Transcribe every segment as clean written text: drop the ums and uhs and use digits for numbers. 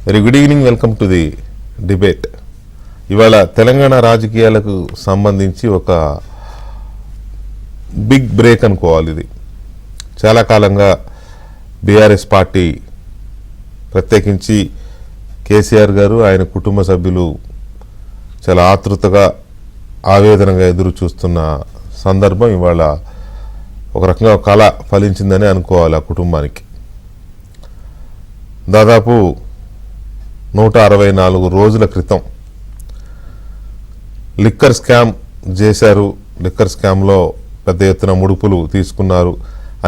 Very good evening, welcome to the debate. ఇవాళ తెలంగాణ రాజకీయాలకు సంబంధించి ఒక బిగ్ బ్రేక్ అనుకోవాలి. ఇది చాలా కాలంగా బీఆర్ఎస్ పార్టీ, ప్రత్యేకించి కేసీఆర్ గారు, ఆయన కుటుంబ సభ్యులు చాలా ఆతృతగా, ఆవేదనగా ఎదురు చూస్తున్న సందర్భం ఇవాళ ఒక రకంగా కళ ఫలించిందని అనుకోవాలి. ఆ కుటుంబానికి దాదాపు 164 రోజుల క్రితం లిక్కర్ స్కామ్ చేశారు, లిక్కర్ స్కామ్లో పెద్ద ఎత్తున ముడుపులు తీసుకున్నారు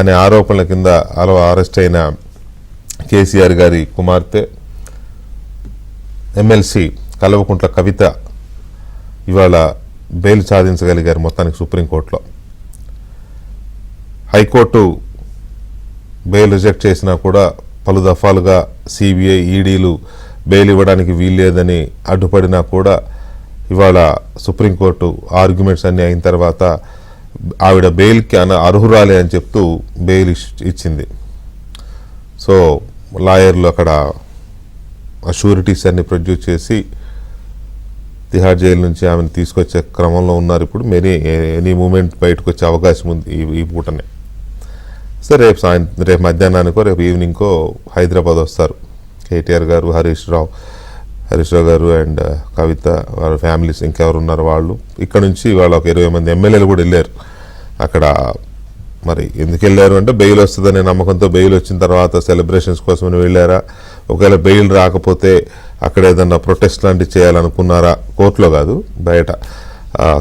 అనే ఆరోపణల కింద అరెస్ట్ అయిన కేసీఆర్ గారి కుమార్తె ఎమ్మెల్సీ కల్వకుంట్ల కవిత ఇవాళ బెయిల్ సాధించగలిగారు మొత్తానికి సుప్రీంకోర్టులో. హైకోర్టు బెయిల్ రిజెక్ట్ చేసినా కూడా పలు దఫాలుగా సిబిఐ, ఈడీలు బెయిల్ ఇవ్వడానికి వీల్లేదని అడ్డుపడినా కూడా ఇవాళ సుప్రీంకోర్టు ఆర్గ్యుమెంట్స్ అన్నీ అయిన తర్వాత ఆవిడ బెయిల్కి అర్హురాలే అని చెప్తూ బెయిల్ ఇచ్చింది. సో లాయర్లు అక్కడ షూరిటీస్ అన్ని ప్రొడ్యూస్ చేసి తిహార్ జైలు నుంచి ఆమెను తీసుకొచ్చే క్రమంలో ఉన్నారు. ఇప్పుడు ఎనీ మూమెంట్ బయటకు వచ్చే అవకాశం ఉంది ఈ పూటనే. సో రేపు మధ్యాహ్నానికో రేపు ఈవినింగ్కో హైదరాబాద్ వస్తారు కేటీఆర్ గారు, హరీష్ రావు గారు అండ్ కవిత, వాళ్ళ ఫ్యామిలీస్ ఇంకెవరు ఉన్నారు వాళ్ళు. ఇక్కడ నుంచి వాళ్ళ ఒక 20 మంది ఎమ్మెల్యేలు కూడా వెళ్ళారు అక్కడ. మరి ఎందుకు వెళ్ళారు అంటే బెయిల్ వస్తుందనే నమ్మకంతో. బెయిల్ వచ్చిన తర్వాత సెలబ్రేషన్స్ కోసమని వెళ్ళారా, ఒకవేళ బెయిల్ రాకపోతే అక్కడ ఏదన్నా ప్రొటెస్ట్ లాంటివి చేయాలనుకున్నారా, కోర్టులో కాదు బయట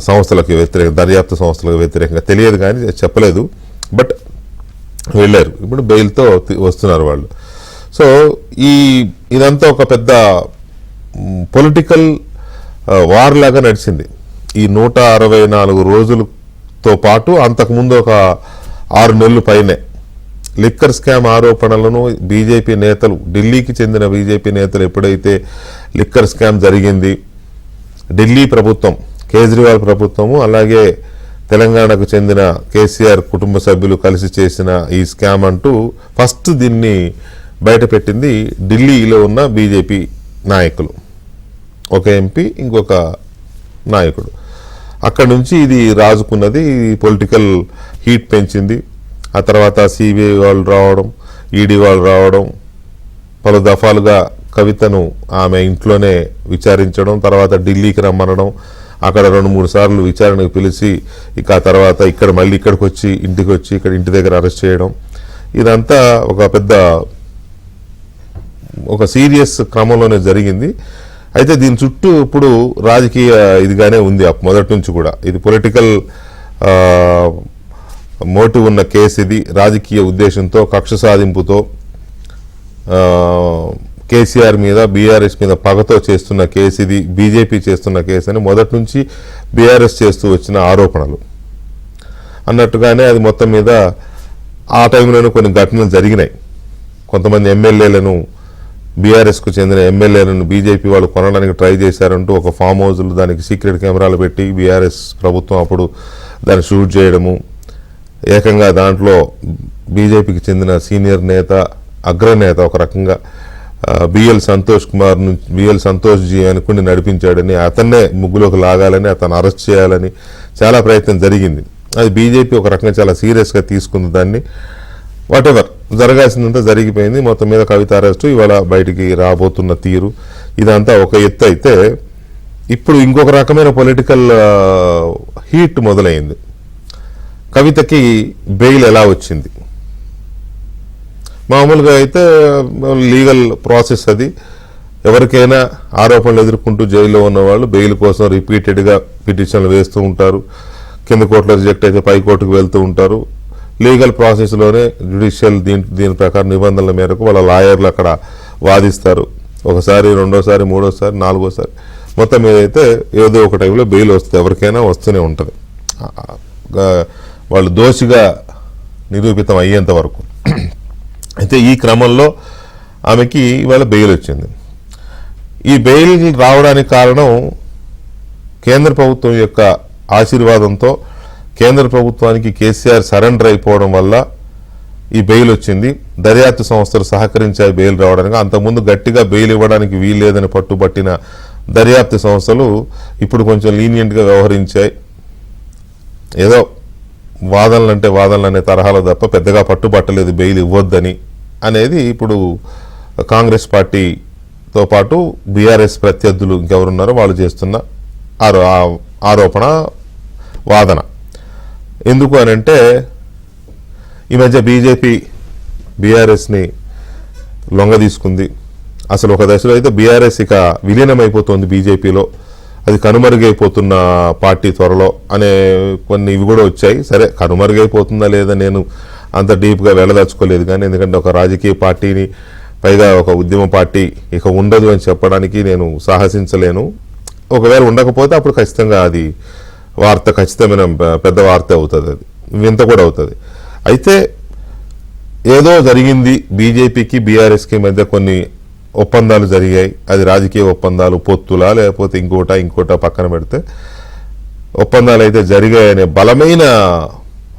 సంస్థలకు వ్యతిరేకంగా, దర్యాప్తు సంస్థలకు వ్యతిరేకంగా తెలియదు కానీ చెప్పలేదు, బట్ వెళ్ళారు. ఇప్పుడు బెయిల్తో వస్తున్నారు వాళ్ళు. సో ఇదంతా ఒక పెద్ద పొలిటికల్ వార్ లాగా నడిచింది ఈ 164 రోజులతో పాటు. అంతకుముందు ఒక 6 నెలలు పైనే లిక్కర్ స్కామ్ ఆరోపణలను బీజేపీ నేతలు, ఢిల్లీకి చెందిన బీజేపీ నేతలు ఎప్పుడైతే లిక్కర్ స్కామ్ జరిగింది, ఢిల్లీ ప్రభుత్వం, కేజ్రీవాల్ ప్రభుత్వము, అలాగే తెలంగాణకు చెందిన కేసీఆర్ కుటుంబ సభ్యులు కలిసి చేసిన ఈ స్కామ్ అంటూ ఫస్ట్ దీన్ని బయటపెట్టింది ఢిల్లీలో ఉన్న బీజేపీ నాయకులు, ఒక ఎంపీ, ఇంకొక నాయకుడు. అక్కడ నుంచి ఇది రాజుకున్నది, పొలిటికల్ హీట్ పెంచింది. ఆ తర్వాత సిబిఐ వాళ్ళు రావడం, ఈడీ వాళ్ళు రావడం, పలు దఫాలుగా కవితను ఆమె ఇంట్లోనే విచారించడం, తర్వాత ఢిల్లీకి రమ్మనడం, అక్కడ 2-3 సార్లు విచారణకు పిలిచి ఇక ఆ తర్వాత ఇక్కడ మళ్ళీ ఇక్కడికి వచ్చి ఇంటికి వచ్చి ఇక్కడ ఇంటి దగ్గర అరెస్ట్ చేయడం, ఇదంతా ఒక పెద్ద ఒక సీరియస్ క్రమంలోనే జరిగింది. అయితే దీని చుట్టూ ఇప్పుడు రాజకీయ ఇదిగానే ఉంది మొదటి నుంచి కూడా. ఇది పొలిటికల్ మోటివ్ ఉన్న కేసు. ఇది రాజకీయ ఉద్దేశంతో, కక్ష సాధింపుతో, కేసీఆర్ మీద, బీఆర్ఎస్ మీద పగతో చేస్తున్న కేసు ఇది, బీజేపీ చేస్తున్న కేసు అని మొదటి నుంచి బీఆర్ఎస్ చేస్తూ వచ్చిన ఆరోపణలు అన్నట్టుగానే అది మొత్తం మీద ఆ టైంలోనూ కొన్ని ఘటనలు జరిగినాయి. కొంతమంది ఎమ్మెల్యేలను, బీఆర్ఎస్కు చెందిన ఎమ్మెల్యేలను బీజేపీ వాళ్ళు కొనడానికి ట్రై చేశారంటూ ఒక ఫామ్ హౌస్లు, దానికి సీక్రెట్ కెమెరాలు పెట్టి బీఆర్ఎస్ ప్రభుత్వం అప్పుడు దాన్ని షూట్ చేయడము, ఏకంగా దాంట్లో బీజేపీకి చెందిన సీనియర్ నేత, అగ్రనేత, ఒక రకంగా బిఎల్ సంతోష్ జీ అనుకుని నడిపించాడని, అతన్నే ముగ్గులోకి లాగాలని, అతను అరెస్ట్ చేయాలని చాలా ప్రయత్నం జరిగింది. అది బీజేపీ ఒక రకంగా చాలా సీరియస్గా తీసుకుంది దాన్ని. వాటెవర్ జరగాల్సిందంతా జరిగిపోయింది. మొత్తం మీద కవిత అరెస్టు, ఇవాళ బయటికి రాబోతున్న తీరు, ఇదంతా ఒక ఎత్తు అయితే, ఇప్పుడు ఇంకొక రకమైన పొలిటికల్ హీట్ మొదలైంది. కవితకి బెయిల్ ఎలా వచ్చింది? మామూలుగా అయితే లీగల్ ప్రాసెస్ అది. ఎవరికైనా ఆరోపణలు ఎదుర్కొంటూ జైల్లో ఉన్నవాళ్ళు బెయిల్ కోసం రిపీటెడ్గా పిటిషన్లు వేస్తూ ఉంటారు. కింద కోర్టులో రిజెక్ట్ అయితే పై కోర్టుకు వెళ్తూ ఉంటారు. లీగల్ ప్రాసెస్లోనే జ్యుడిషియల్ దీని ప్రకారం నిబంధనల మేరకు వాళ్ళ లాయర్లు అక్కడ వాదిస్తారు. ఒకసారి, రెండోసారి, మూడోసారి, నాలుగోసారి, మొత్తం మీద అయితే ఏదో ఒక టైంలో బెయిల్ వస్తుంది, ఎవరికైనా వస్తూనే ఉంటుంది, వాళ్ళు దోషిగా నిరూపితం అయ్యేంత వరకు. అయితే ఈ క్రమంలో ఆమెకి ఇవాళ బెయిల్ వచ్చింది. ఈ బెయిల్ రావడానికి కారణం కేంద్ర ప్రభుత్వం యొక్క ఆశీర్వాదంతో, కేంద్ర ప్రభుత్వానికి కేసీఆర్ సరెండర్ అయిపోవడం వల్ల ఈ బెయిల్ వచ్చింది. దర్యాప్తు సంస్థలు సహకరించాయి బెయిల్ రావడానికి. అంతకుముందు గట్టిగా బెయిల్ ఇవ్వడానికి వీల్లేదని పట్టుబట్టిన దర్యాప్తు సంస్థలు ఇప్పుడు కొంచెం లీనియంట్గా వ్యవహరించాయి. ఏదో వాదనలు అంటే వాదనలు అనే తరహాలో తప్ప పెద్దగా పట్టుబట్టలేదు బెయిల్ ఇవ్వొద్దని అనేది ఇప్పుడు కాంగ్రెస్ పార్టీతో పాటు బీఆర్ఎస్ ప్రత్యర్థులు ఇంకెవరున్నారో వాళ్ళు చేస్తున్న ఆరోపణ వాదన. ఎందుకు అని అంటే ఈ మధ్య బీజేపీ బీఆర్ఎస్ని లొంగ తీసుకుంది. అసలు ఒక దశలో అయితే బీఆర్ఎస్ ఇక విలీనమైపోతుంది బీజేపీలో, అది కనుమరుగైపోతున్న పార్టీ త్వరలో అనే కొన్ని ఇవి కూడా వచ్చాయి. సరే, కనుమరుగైపోతుందా లేదా నేను అంత డీప్గా వెళ్ళదలుచుకోలేదు, కానీ ఎందుకంటే ఒక రాజకీయ పార్టీని, పైగా ఒక ఉద్యమ పార్టీ ఇక ఉండదు అని చెప్పడానికి నేను సాహసించలేను. ఒకవేళ ఉండకపోతే అప్పుడు ఖచ్చితంగా అది వార్త, ఖచ్చితమైన పెద్ద వార్త అవుతుంది, అది వింత కూడా అవుతుంది. అయితే ఏదో జరిగింది, బీజేపీకి బీఆర్ఎస్కి మధ్య కొన్ని ఒప్పందాలు జరిగాయి. అది రాజకీయ ఒప్పందాలు, పొత్తులా లేకపోతే ఇంకోట పక్కన పెడితే ఒప్పందాలు అయితే జరిగాయనే బలమైన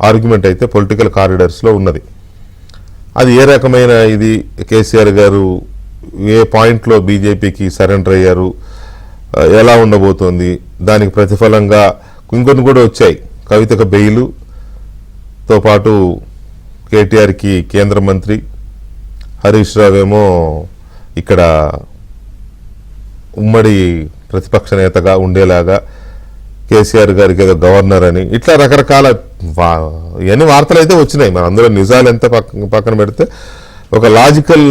ఆర్గ్యుమెంట్ అయితే పొలిటికల్ కారిడార్స్లో ఉన్నది. అది ఏ రకమైన ఇది, కేసీఆర్ గారు ఏ పాయింట్లో బీజేపీకి సరెండర్ అయ్యారు, ఎలా ఉండబోతోంది, దానికి ప్రతిఫలంగా ఇంకొన్ని కూడా వచ్చాయి. కవితకు బెయిలుతో పాటు కేటీఆర్కి కేంద్ర మంత్రి, హరీష్ రావు ఏమో ఇక్కడ ఉమ్మడి ప్రతిపక్ష నేతగా ఉండేలాగా, కేసీఆర్ గారికి ఏదో గవర్నర్ అని, ఇట్లా రకరకాల ఇవన్నీ వార్తలు అయితే వచ్చినాయి. మన అందులో నిజాలు ఎంత పక్కన పెడితే ఒక లాజికల్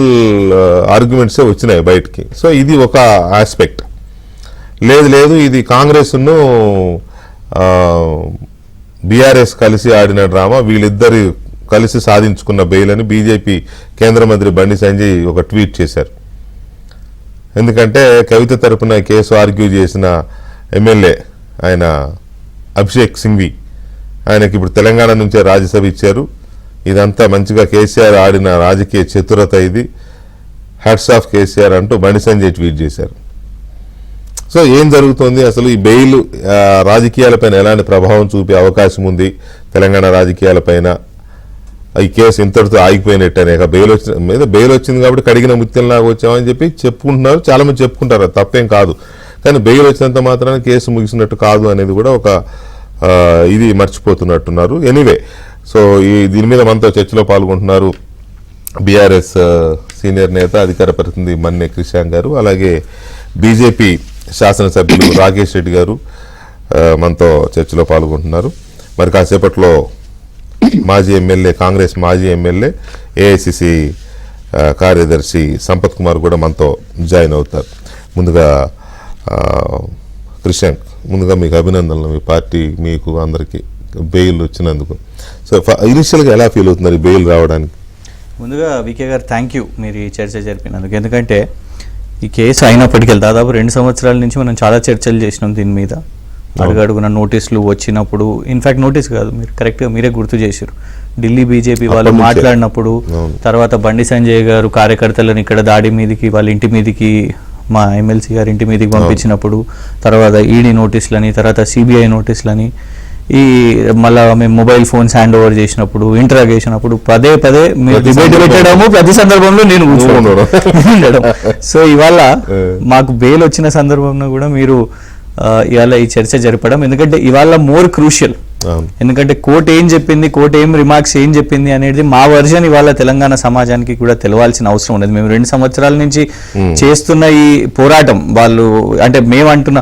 ఆర్గ్యుమెంట్సే వచ్చినాయి బయటికి. సో ఇది ఒక ఆస్పెక్ట్. లేదు ఇది కాంగ్రెస్ను బీఆర్ఎస్ కలిసి ఆడిన డ్రామా, వీళ్ళిద్దరు కలిసి సాధించుకున్న బెయిల్ అని బీజేపీ కేంద్ర మంత్రి బండి సంజయ్ ఒక ట్వీట్ చేశారు. ఎందుకంటే కవిత తరపున కేసు ఆర్గ్యూ చేసిన ఎమ్మెల్యే ఆయన అభిషేక్ సింఘ్వి, ఆయనకి ఇప్పుడు తెలంగాణ నుంచే రాజ్యసభ ఇచ్చారు. ఇదంతా మంచిగా కేసీఆర్ ఆడిన రాజకీయ చతురత, ఇది హ్యాట్స్ ఆఫ్ కేసీఆర్ అంటూ బండి సంజయ్ ట్వీట్ చేశారు. సో ఏం జరుగుతుంది అసలు, ఈ బెయిల్ రాజకీయాలపైన ఎలాంటి ప్రభావం చూపే అవకాశం ఉంది తెలంగాణ రాజకీయాలపైన? ఈ కేసు ఇంతటితో ఆగిపోయినట్టనే, బెయిల్ వచ్చింది కాబట్టి కడిగిన ముత్యంలాగా వచ్చామని చెప్పి చెప్పుకుంటున్నారు, చాలా మంది చెప్పుకుంటారు, అది తప్పేం కాదు. కానీ బెయిల్ వచ్చినంత మాత్రాన కేసు ముగిసినట్టు కాదు అనేది కూడా ఒక ఇది మర్చిపోతున్నట్టున్నారు. ఎనీవే, సో దీని మీద మనతో చర్చలో పాల్గొంటున్నారు బీఆర్ఎస్ సీనియర్ నేత, అధికార ప్రతినిధి మన్నె క్రిషాంక్ గారు, అలాగే బీజేపీ శాసనసభ్యులు రాకేష్ రెడ్డి గారు మనతో చర్చలో పాల్గొంటున్నారు. మరి కాసేపట్లో మాజీ ఎమ్మెల్యే, కాంగ్రెస్ మాజీ ఎమ్మెల్యే, ఏఐసిసి కార్యదర్శి సంపత్ కుమార్ కూడా మనతో జాయిన్ అవుతారు. ముందుగా క్రిషాంక్, ముందుగా మీకు అభినందనలు, మీ పార్టీ మీకు అందరికీ బెయిల్ వచ్చినందుకు. సో ఇనిషియల్గా ఎలా ఫీల్ అవుతున్నారు బెయిల్ రావడానికి? ముందుగా వికే గారు థ్యాంక్ యూ మీరు ఈ చర్చ జరిపినందుకు. ఎందుకంటే ఈ కేసు అయినప్పటికీ దాదాపు 2 సంవత్సరాల నుంచి మనం చాలా చర్చలు చేసినాం దీని మీద. అడుగడుగున నోటీసులు వచ్చినప్పుడు, ఇన్ఫాక్ట్ నోటీస్ కాదు, మీరు కరెక్ట్గా మీరే గుర్తు చేశారు, ఢిల్లీ బీజేపీ వాళ్ళు మాట్లాడినప్పుడు, తర్వాత బండి సంజయ్ గారు కార్యకర్తలను ఇక్కడ దాడి మీదకి, వాళ్ళ ఇంటి మీదకి, మా ఎమ్మెల్సీ గారి ఇంటి మీదకి పంపించినప్పుడు, తర్వాత ఈడీ నోటీసులని, తర్వాత సిబిఐ నోటీసులని, ఈ మళ్ళా మేము మొబైల్ ఫోన్స్ హ్యాండ్ ఓవర్ చేసినప్పుడు, ఇంటరాగేషన్ అప్పుడు పదే మీరు డిబేట్ పెట్టడము, ప్రతి సందర్భంలో నేను ఉండడం. సో ఇవాళ మాకు బెయిల్ వచ్చిన సందర్భంలో కూడా మీరు ఇవాళ ఈ చర్చ జరపడం, ఎందుకంటే ఇవాళ మోర్ క్రూషియల్. ఎందుకంటే కోర్టు ఏం చెప్పింది, కోర్టు ఏం రిమార్క్స్ ఏం చెప్పింది అనేది మా వర్జన్ ఇవాళ తెలంగాణ సమాజానికి కూడా తెలవాల్సిన అవసరం ఉన్నది. మేము 2 సంవత్సరాల నుంచి చేస్తున్న ఈ పోరాటం, వాళ్ళు అంటే మేము అంటున్న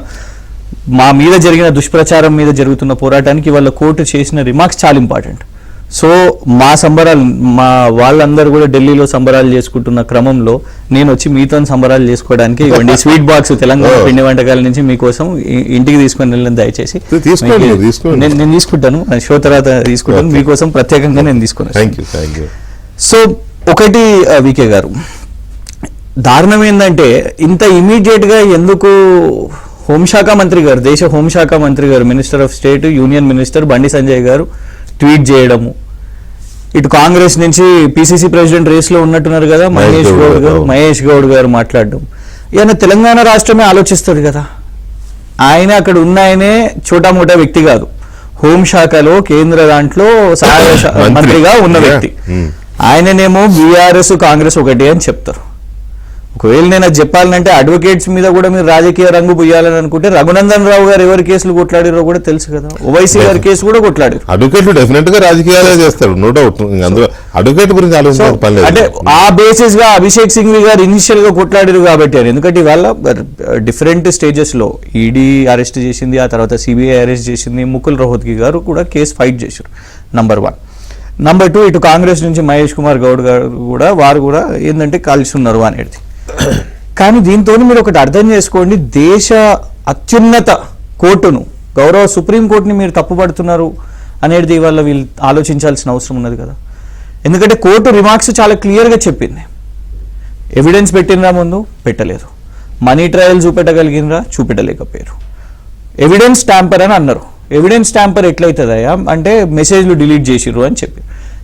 మా మీద జరిగిన దుష్ప్రచారం మీద జరుగుతున్న పోరాటానికి వాళ్ళ కోర్టు చేసిన రిమార్క్స్ చాలా ఇంపార్టెంట్. సో మా సంబరాలు, మా వాళ్ళందరూ కూడా ఢిల్లీలో సంబరాలు చేసుకుంటున్న క్రమంలో నేను వచ్చి మీతో సంబరాలు చేసుకోవడానికి ఇవ్వండి స్వీట్ బాక్స్, తెలంగాణ పిండి వంటకాల నుంచి మీకోసం ఇంటికి తీసుకొని వెళ్ళిన, దయచేసి నేను తీసుకుంటాను, షో తర్వాత తీసుకుంటాను, మీకోసం ప్రత్యేకంగా నేను తీసుకున్నాను. సో ఒకటి వికే గారు, దారుణం ఏంటంటే ఇంత ఇమీడియట్ గా ఎందుకు హోంశాఖ మంత్రి గారు, దేశ హోంశాఖ మంత్రి గారు, minister of state, union minister బండి సంజయ్ గారు ట్వీట్ చేయడము, ఇటు కాంగ్రెస్ నుంచి పిసిసి ప్రెసిడెంట్ రేస్ లో ఉన్నట్టున్నారు కదా మహేష్ గౌడ్ గారు మాట్లాడడం, ఈయన తెలంగాణ రాష్ట్రమే ఆలోచిస్తాడు కదా, ఆయన అక్కడ ఉన్న ఆయనే చోటామోటా వ్యక్తి కాదు, హోంశాఖలో కేంద్ర దాంట్లో సహాయ మంత్రిగా ఉన్న వ్యక్తి. ఆయననేమో బీఆర్ఎస్ కాంగ్రెస్ ఒకటి అని చెప్తారు. ఒకవేళ నేను అది చెప్పాలంటే అడ్వకేట్స్ మీద కూడా మీరు రాజకీయ రంగు పుయ్యాలని అనుకుంటే రఘునందన్ రావు గారు ఎవరి కేసులు కొట్లాడారో కూడా తెలుసు కదా. ఓవైసీ గారి కేసు కూడా కొట్లాడారు. అడ్వకేట్లు డెఫినెట్ గా రాజకీయాలే చేస్తారు, నో డౌట్. అందులో అడ్వకేట్ గురించి ఆలోచించాల్సిన పని లేదు. అంటే ఆ బేసిస్ గా అభిషేక్ సింఘ్వి గారు ఇనిషియల్ గా కొట్లాడారు కాబట్టి అని. ఎందుకంటే ఇవాళ డిఫరెంట్ స్టేజెస్ లో ఈడీ అరెస్ట్ చేసింది, ఆ తర్వాత సిబిఐ అరెస్ట్ చేసింది, ముకుల్ రోహత్గి గారు కూడా కేసు ఫైట్ చేశారు. నంబర్ 1. నంబర్ 2, ఇటు కాంగ్రెస్ నుంచి మహేష్ కుమార్ గౌడ్ గారు కూడా వారు కూడా ఏంటంటే కలిసి ఉన్నారు అనేది. కానీ దీంతో మీరు ఒకటి అర్థం చేసుకోండి, దేశ అత్యున్నత కోర్టును, గౌరవ సుప్రీంకోర్టుని మీరు తప్పుపడుతున్నారు అనేది ఇవాళ వీళ్ళు ఆలోచించాల్సిన అవసరం ఉన్నది కదా. ఎందుకంటే కోర్టు రిమార్క్స్ చాలా క్లియర్గా చెప్పింది. ఎవిడెన్స్ పెట్టినరా ముందు పెట్టలేదు, మనీ ట్రయల్ చూపెట్టగలిగినరా చూపెట్టలేకపోయారు, ఎవిడెన్స్ ట్యాంపర్ అని అన్నారు. ఎవిడెన్స్ ట్యాంపర్ ఎట్లయితుందయ్యా అంటే మెసేజ్లు డిలీట్ చేసిర్రు అని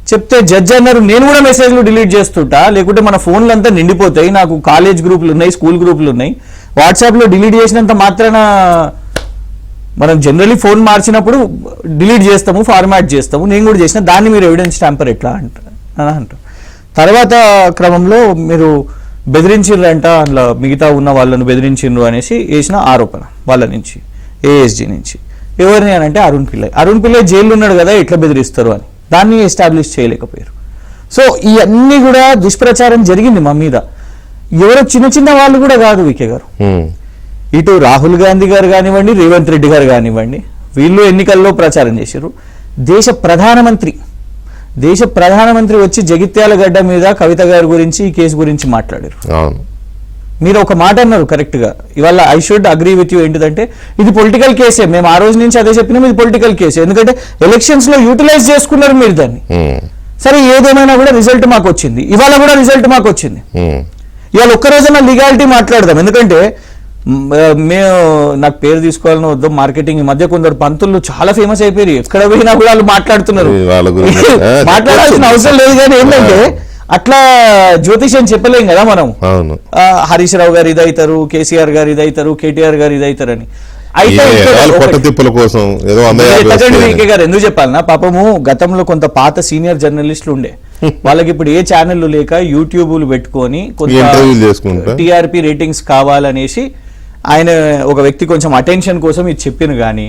చెప్తే జడ్జి అన్నారు నేను కూడా మెసేజ్లు డిలీట్ చేస్తుంటా, లేకుంటే మన ఫోన్లు అంతా నిండిపోతాయి, నాకు కాలేజ్ గ్రూపులు ఉన్నాయి, స్కూల్ గ్రూపులు ఉన్నాయి, వాట్సాప్లో డిలీట్ చేసినంత మాత్రాన మనం జనరలీ ఫోన్ మార్చినప్పుడు డిలీట్ చేస్తాము, ఫార్మాట్ చేస్తాము, నేను కూడా చేసిన దాన్ని మీరు ఎవిడెన్స్ ట్యాంపర్ ఎట్లా అంటారు. తర్వాత క్రమంలో మీరు బెదిరించిండ్రంట, అందులో మిగతా ఉన్న వాళ్ళను బెదిరించిండ్రు అనేసి వేసిన ఆరోపణ వాళ్ళ నుంచి, ఏఎస్జీ నుంచి. ఎవరిని అని అంటే అరుణ్ పిల్లై జైల్లో ఉన్నాడు కదా, ఎట్లా బెదిరిస్తారు అని దాన్ని ఎస్టాబ్లిష్ చేయలేకపోయారు. సో ఇవన్నీ కూడా దుష్ప్రచారం జరిగింది మా మీద. ఎవరో చిన్న చిన్న వాళ్ళు కూడా కాదు వికే గారు, ఇటు రాహుల్ గాంధీ గారు కానివ్వండి, రేవంత్ రెడ్డి గారు కానివ్వండి, వీళ్ళు ఎన్నికల్లో ప్రచారం చేశారు. దేశ ప్రధానమంత్రి వచ్చి జగిత్యాల గడ్డ మీద కవిత గారి గురించి ఈ కేసు గురించి మాట్లాడారు. మీరు ఒక మాట అన్నారు కరెక్ట్ గా, ఇవాళ I should agree with you. ఏంటిదంటే ఇది పొలిటికల్ కేసే, మేము ఆ రోజు నుంచి అదే చెప్పినాం, ఇది పొలిటికల్ కేసే. ఎందుకంటే ఎలక్షన్స్ లో యూటిలైజ్ చేసుకున్నారు మీరు దాన్ని. సరే ఏదేమైనా కూడా రిజల్ట్ మాకు వచ్చింది, ఇవాళ కూడా రిజల్ట్ మాకు వచ్చింది. ఇవాళ ఒక్కరోజైనా లీగాలిటీ మాట్లాడదాం. ఎందుకంటే మేము నాకు పేరు తీసుకోవాలని వద్దాం, మార్కెటింగ్ ఈ మధ్య కొందరు పంతులు చాలా ఫేమస్ అయిపోయారు, ఎక్కడ పోయినా కూడా వాళ్ళు మాట్లాడుతున్నారు. మాట్లాడాల్సిన అవసరం లేదు, కానీ ఏంటంటే అట్లా జ్యోతిష్యం చెప్పలేం కదా మనం. హరీష్ రావు గారు ఇదైతారు, కేసీఆర్ గారు ఇదైతారు, కేటీఆర్ గారు ఇదైతారు అని. అయితే గారు ఎందుకు చెప్పాలన్నా, పాపము గతంలో కొంత పాత సీనియర్ జర్నలిస్టులు ఉండే, వాళ్ళకి ఇప్పుడు ఏ ఛానల్ లేక యూట్యూబ్లు పెట్టుకొని కొంత టీఆర్పీ రేటింగ్స్ కావాలనేసి ఆయన ఒక వ్యక్తి కొంచెం అటెన్షన్ కోసం ఇది చెప్పిన. కానీ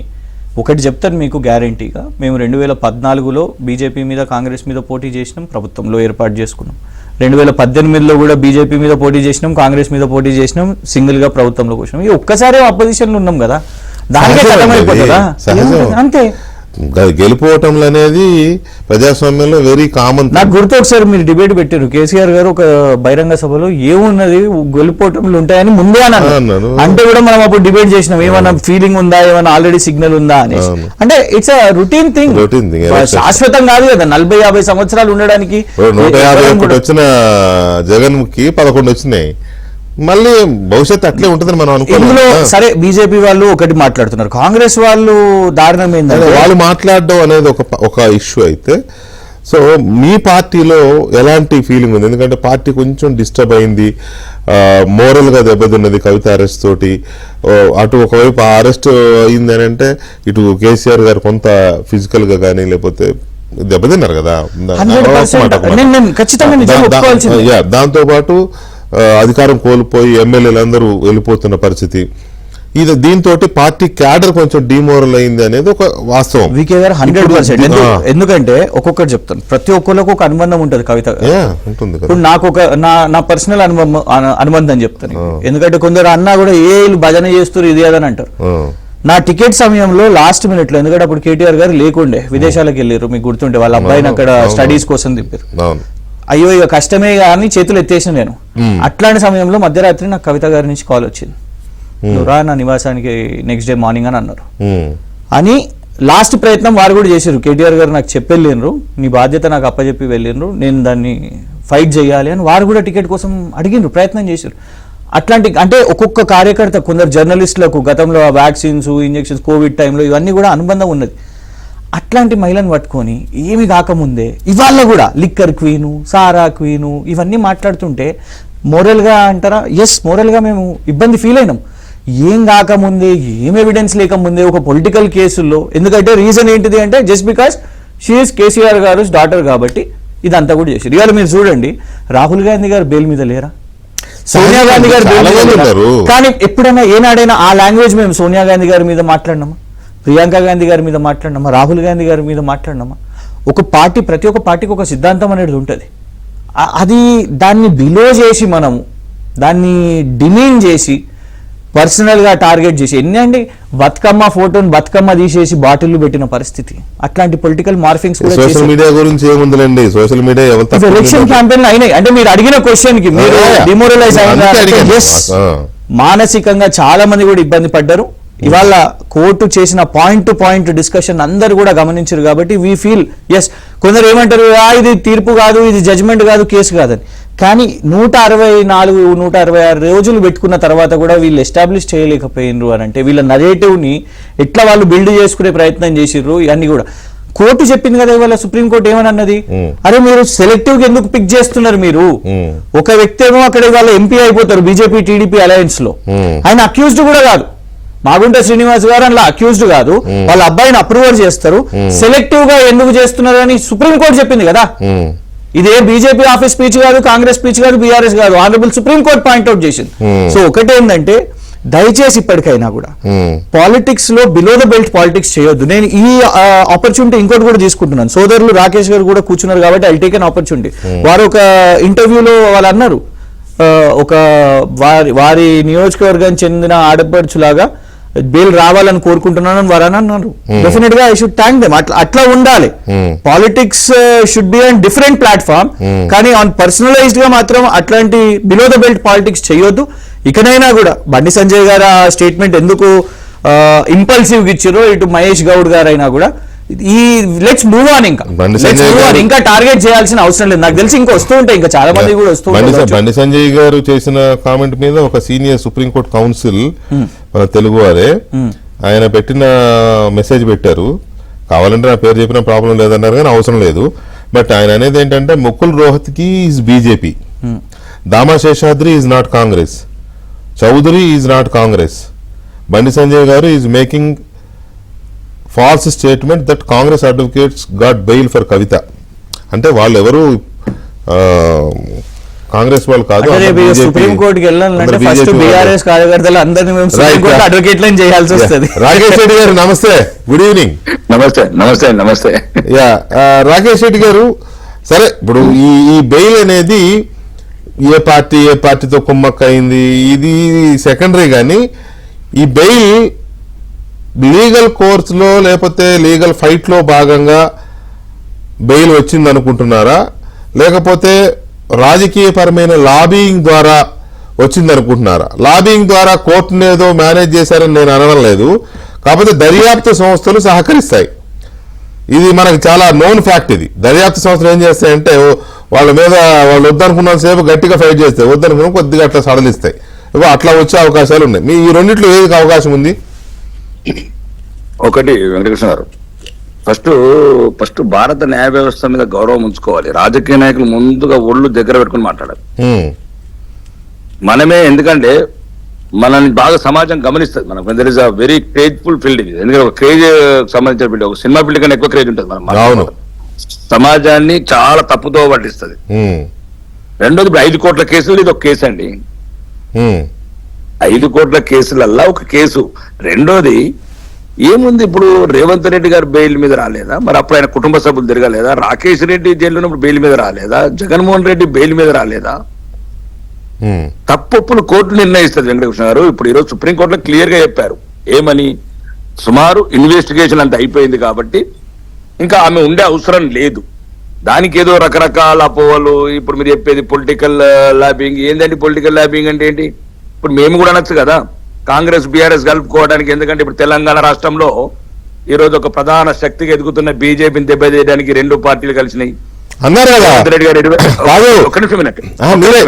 ఒకటి చెప్తాను మీకు గ్యారంటీగా, మేము 2014లో బీజేపీ మీద కాంగ్రెస్ మీద పోటీ చేసినాం, ప్రభుత్వంలో ఏర్పాటు చేసుకున్నాం. 2018లో కూడా బీజేపీ మీద పోటీ చేసినాం, కాంగ్రెస్ మీద పోటీ చేసినాం, సింగిల్ గా ప్రభుత్వంలో కూర్చున్నాం. ఈ ఒక్కసారి అపోజిషన్ లో ఉన్నాం కదా, దానికే కథమైపోతుందా? అంతే. గెలుపోవటంలో అనేది ప్రజాస్వామ్యంలో వెరీ కామన్. నాకు గుర్తు ఒకసారి మీరు డిబేట్ పెట్టారు, కేసీఆర్ గారు ఒక బహిరంగ సభలో ఏమున్నది గెలుపోవటంలు ఉంటాయని ముందే అన్నారు. అంటే కూడా మనం అప్పుడు డిబేట్ చేసినాం, ఏమన్నా ఫీలింగ్ ఉందా, ఏమన్నా ఆల్రెడీ సిగ్నల్ ఉందా అనేసి. అంటే ఇట్స్ అ రొటీన్ థింగ్, శాశ్వతం కాదు కదా 40-50 సంవత్సరాలు ఉండడానికి. 151 వచ్చిన జగన్ కి 11 వచ్చినాయి, మళ్ళీ భవిష్యత్తు అట్లే ఉంటుందని మనం అనుకుంటున్నాం. సరే బీజేపీ వాళ్ళు ఒకటి మాట్లాడుతున్నారు, కాంగ్రెస్ వాళ్ళు దారుణం ఏంటంటే వాళ్ళు మాట్లాడడం అనేది ఒక ఇష్యూ అయితే. సో మీ పార్టీలో ఎలాంటి ఫీలింగ్ ఉంది? ఎందుకంటే పార్టీ కొంచెం డిస్టర్బ్ అయింది, మోరల్ గా దెబ్బతిన్నది కవిత అరెస్ట్ తోటి. అటు ఒకవైపు అరెస్ట్ అయింది అని అంటే ఇటు కేసీఆర్ గారు కొంత ఫిజికల్ గా కానీ లేకపోతే దెబ్బతిన్నారు కదా. దాంతో పాటు అధికారం కోల్పోయి ఎమ్మెల్యేలందరూ వెళ్ళిపోతున్న పరిస్థితి. దీంతో పార్టీ క్యాడర్ కొంచెం డిమోరల్ అయింది అనేది ఒక వాస్తవం. వికే గారు 100%. ఎందుకంటే ఒక్కొక్కటి చెప్తాను, ప్రతి ఒక్కరికి ఒక అనుబంధం ఉంటుంది కవిత ఉంటుంది. ఇప్పుడు నాకు ఒక నా పర్సనల్ అనుబంధం చెప్తాను. ఎందుకంటే కొందరు అన్నా కూడా భజన చేస్తారు ఇది అదని అంటారు. నా టికెట్ సమయంలో లాస్ట్ మినిట్ లో, ఎందుకంటే అప్పుడు కేటీఆర్ గారు లేకుండే, విదేశాలకు వెళ్ళారు, మీకు గుర్తుంటే వాళ్ళ అబ్బాయిని అక్కడ స్టడీస్ కోసం తిప్పారు. అయ్యో ఇక కష్టమే కానీ చేతులు ఎత్తేసిన నేను. అట్లాంటి సమయంలో మధ్యరాత్రి నాకు కవిత గారి నుంచి కాల్ వచ్చింది, నువ్వు రా నా నివాసానికి నెక్స్ట్ డే మార్నింగ్ అని అన్నారు. అని లాస్ట్ ప్రయత్నం వారు కూడా చేశారు. కేటీఆర్ గారు నాకు చెప్పి వెళ్ళిండ్రు, నీ బాధ్యత నాకు అప్పచెప్పి వెళ్ళిండ్రు, నేను దాన్ని ఫైట్ చేయాలి అని వారు కూడా టికెట్ కోసం అడిగిండ్రు, ప్రయత్నం చేశారు. అట్లాంటి అంటే ఒక్కొక్క కార్యకర్త, కొందరు జర్నలిస్టులకు గతంలో వ్యాక్సిన్స్, ఇంజెక్షన్స్, కోవిడ్ టైంలో ఇవన్నీ కూడా అనుబంధం ఉన్నది. అట్లాంటి మహిళను పట్టుకొని ఏమి కాకముందే ఇవాళ కూడా లిక్కర్ క్వీను, సారా క్వీను ఇవన్నీ మాట్లాడుతుంటే మోరల్గా అంటారా? ఎస్, మోరల్గా మేము ఇబ్బంది ఫీల్ అయినాం. ఏం కాకముందే, ఏం ఎవిడెన్స్ లేకముందే ఒక పొలిటికల్ కేసుల్లో, ఎందుకంటే రీజన్ ఏంటిది అంటే జస్ట్ బికాస్ షీఈస్ కేసీఆర్ గారు డాటర్ కాబట్టి ఇదంతా కూడా చేశారు. ఇవాళ మీరు చూడండి, రాహుల్ గాంధీ గారు బెయిల్ మీద లేరా, సోనియా గాంధీ గారు బెయిల్ మీద లేరా? కానీ ఎప్పుడైనా ఏనాడైనా ఆ లాంగ్వేజ్ మేము సోనియా గాంధీ గారి మీద మాట్లాడినామా, ప్రియాంక గాంధీ గారి మీద మాట్లాడినామా, రాహుల్ గాంధీ గారి మీద మాట్లాడినామా? ఒక పార్టీ, ప్రతి ఒక్క పార్టీకి ఒక సిద్ధాంతం అనేది ఉంటుంది. అది దాన్ని బిలో చేసి మనము దాన్ని డిమీన్ చేసి పర్సనల్గా టార్గెట్ చేసి ఎన్ని అండి, బతుకమ్మ ఫోటోని బతుకమ్మ తీసేసి బాటిల్ పెట్టిన పరిస్థితి. అట్లాంటి పొలిటికల్ మార్ఫింగ్స్ కూడా సోషల్ మీడియా గురించి ఏముందిలేండి, సోషల్ మీడియా ఎలక్షన్ క్యాంపెయిన్ అయినాయి. అంటే మీరు అడిగిన క్వశ్చన్ కి మీరు డిమోరలైజ్ అయిన మానసికంగా చాలా మంది కూడా ఇబ్బంది పడ్డారు. ఇవాళ కోర్టు చేసిన పాయింట్ టు పాయింట్ డిస్కషన్ అందరు కూడా గమనించారు. కాబట్టి వీ ఫీల్ ఎస్. కొందరు ఏమంటారు, ఇది తీర్పు కాదు, ఇది జడ్జ్మెంట్ కాదు, కేసు కాదని. కానీ 164, 166 రోజులు పెట్టుకున్న తర్వాత కూడా వీళ్ళు ఎస్టాబ్లిష్ చేయలేకపోయినరు అని అంటే వీళ్ళ నరేటివ్ని ఎట్లా వాళ్ళు బిల్డ్ చేసుకునే ప్రయత్నం చేసిర్రు. ఇవన్నీ కూడా కోర్టు చెప్పింది కదా. ఇవాళ సుప్రీంకోర్టు ఏమని అన్నది, అరే మీరు సెలెక్టివ్ గా ఎందుకు పిక్ చేస్తున్నారు, మీరు ఒక వ్యక్తి ఏమో అక్కడ వాళ్ళ ఎంపీ అయిపోతారు బీజేపీ టీడీపీ అలయన్స్ లో, ఆయన అక్యూజ్డ్ కూడా కాదు, మాగుంట శ్రీనివాస్ గారు అలా అక్యూజ్డ్ కాదు, వాళ్ళ అబ్బాయిని అప్రూవల్ చేస్తారు. సెలెక్టివ్ గా ఎందుకు చేస్తున్నారు అని సుప్రీంకోర్టు చెప్పింది కదా. ఇదే బీజేపీ ఆఫీస్ స్పీచ్ కాదు, కాంగ్రెస్ స్పీచ్ కాదు, బీఆర్ఎస్ కాదు, ఆనరబుల్ సుప్రీంకోర్టు పాయింట్అవుట్ చేసింది. సో ఒకటేంటంటే దయచేసి ఇప్పటికైనా కూడా పాలిటిక్స్ లో బిలో ద బెల్ట్ పాలిటిక్స్ చేయొద్దు. నేను ఈ ఆపర్చునిటీ ఇంకోటి కూడా తీసుకుంటున్నాను. సోదరులు రాకేష్ గారు కూడా కూర్చున్నారు కాబట్టి ఐ టేక్ అన్ ఆపర్చునిటీ. వారు ఒక ఇంటర్వ్యూలో వాళ్ళు అన్నారు, ఒక వారి నియోజకవర్గానికి చెందిన ఆడపడుచులాగా బెయిల్ రావాలని కోరుకుంటున్నాను వారు అని అన్నారు. డెఫినెట్ గా ఐ షుడ్ థ్యాంక్ దెమ్. అట్లా ఉండాలి. Politics should be on different platform, కానీ ఆన్ పర్సనలైజ్డ్ గా మాత్రం అట్లాంటి బిలో ద బెల్ట్ పాలిటిక్స్ చేయొద్దు. ఇకనైనా కూడా బండి సంజయ్ గారు ఆ స్టేట్మెంట్ ఎందుకు ఇంపల్సివ్ గా ఇచ్చారో, ఇటు మహేష్ గౌడ్ గారు అయినా కూడా ఈ లెట్స్ మూవ్ ఆన్. ఇంకా టార్గెట్ చేయాల్సిన అవసరం లేదు. నాకు తెలిసి ఇంకా వస్తూ ఉంటాయి, ఇంకా చాలా మంది కూడా వస్తూ ఉంటారు. బండి సంజయ్ గారు చేసిన కామెంట్ మీద ఒక సీనియర్ సుప్రీంకోర్టు కౌన్సిల్ మన తెలుగు వారే ఆయన పెట్టిన మెసేజ్ పెట్టారు. కావాలంటే నా పేరు చెప్పిన ప్రాబ్లం లేదన్నారు, కానీ అవసరం లేదు. బట్ ఆయన అనేది ఏంటంటే, Mukul Rohatgi is BJP, Dama Seshadri is not Congress, Chowdary is not Congress, Bandi Sanjay garu is making false statement that Congress advocates got bail for Kavitha. అంటే వాళ్ళు ఎవరు కాంగ్రెస్ వాళ్ళు కాదు. సుప్రీం కోర్టుకి వెళ్ళాలంటే ఫస్ట్ బీఆర్ఎస్ కార్యకర్తలు అందరినీ మేము సుప్రీం కోర్టు అడ్వకేట్లను చేయాల్సి వస్తుంది. రాకేష్ రెడ్డి గారు నమస్తే, గుడ్ ఈవినింగ్. నమస్తే నమస్తే నమస్తే. యా రాకేష్ రెడ్డి గారు, సరే ఇప్పుడు ఈ బెయిల్ అనేది ఏ పార్టీతో కుమ్మక్క అయింది ఇది సెకండరీ, కానీ ఈ బెయిల్ లీగల్ కోర్సులో లేకపోతే లీగల్ ఫైట్ లో భాగంగా బెయిల్ వచ్చింది అనుకుంటున్నారా, లేకపోతే రాజకీయపరమైన లాబింగ్ ద్వారా వచ్చింది అనుకుంటున్నారా? లాబింగ్ ద్వారా కోర్టును ఏదో మేనేజ్ చేశారని నేను అనలేదు, కాకపోతే దర్యాప్తు సంస్థలు సహకరిస్తాయి. ఇది మనకు చాలా నోన్ ఫ్యాక్ట్. ఇది దర్యాప్తు సంస్థలు ఏం చేస్తాయంటే, వాళ్ళ మీద వాళ్ళు వద్దనుకున్నంత సేపు గట్టిగా ఫైట్ చేస్తాయి, వద్దనుకున్న కొద్దిగా అట్లా సడలిస్తాయి. అట్లా వచ్చే అవకాశాలు ఉన్నాయి. మీ ఈ రెండిట్లో ఏది అవకాశం ఉంది? ఒకటి వెంకటకృష్ణ గారు, ఫస్ట్ భారత న్యాయ వ్యవస్థ మీద గౌరవం ఉంచుకోవాలి. రాజకీయ నాయకులు ముందుగా ఒళ్ళు దగ్గర పెట్టుకుని మాట్లాడాలి. మనమే, ఎందుకంటే మనల్ని బాగా సమాజం గమనిస్తుంది. మనకు there is a very crazeful field ఇది. ఎందుకంటే ఒక క్రేజ్ సంబంధించిన ఫీల్డ్, ఒక సినిమా ఫీల్డ్ కన్నా ఎక్కువ క్రేజ్ ఉంటుంది. మనం సమాజాన్ని చాలా తప్పుతో పట్టిస్తుంది. రెండోది, ఇప్పుడు 5 కోట్ల కేసులు ఇది ఒక కేసు అండి. 5 కోట్ల కేసులల్లా ఒక కేసు. రెండోది ఏముంది, ఇప్పుడు రేవంత్ రెడ్డి గారు బెయిల్ మీద రాలేదా? మరి అప్పుడు ఆయన కుటుంబ సభ్యులు తిరగలేదా? రాకేష్ రెడ్డి జైల్లో ఉన్నప్పుడు బెయిల్ మీద రాలేదా? జగన్మోహన్ రెడ్డి బెయిల్ మీద రాలేదా? తప్పులు కోర్టు నిర్ణయిస్తుంది వెంకటకృష్ణ గారు. ఇప్పుడు ఈరోజు సుప్రీంకోర్టులో క్లియర్ గా చెప్పారు ఏమని, సుమారు ఇన్వెస్టిగేషన్ అంతా అయిపోయింది కాబట్టి ఇంకా ఆమె ఉండే అవసరం లేదు. దానికి ఏదో రకరకాల అపోహలు. ఇప్పుడు మీరు చెప్పేది పొలిటికల్ లాబింగ్. ఏంటండి పొలిటికల్ లాబింగ్ అంటే ఏంటి? ఇప్పుడు మేము కూడా అనొచ్చు కదా కాంగ్రెస్ బీఆర్ఎస్ కలుపుకోవడానికి. ఎందుకంటే ఇప్పుడు తెలంగాణ రాష్ట్రంలో ఈ రోజు ఒక ప్రధాన శక్తిగా ఎదుగుతున్న బీజేపీని దెబ్బతీయడానికి 2 పార్టీలు కలిసినాయి అన్నారు కదా.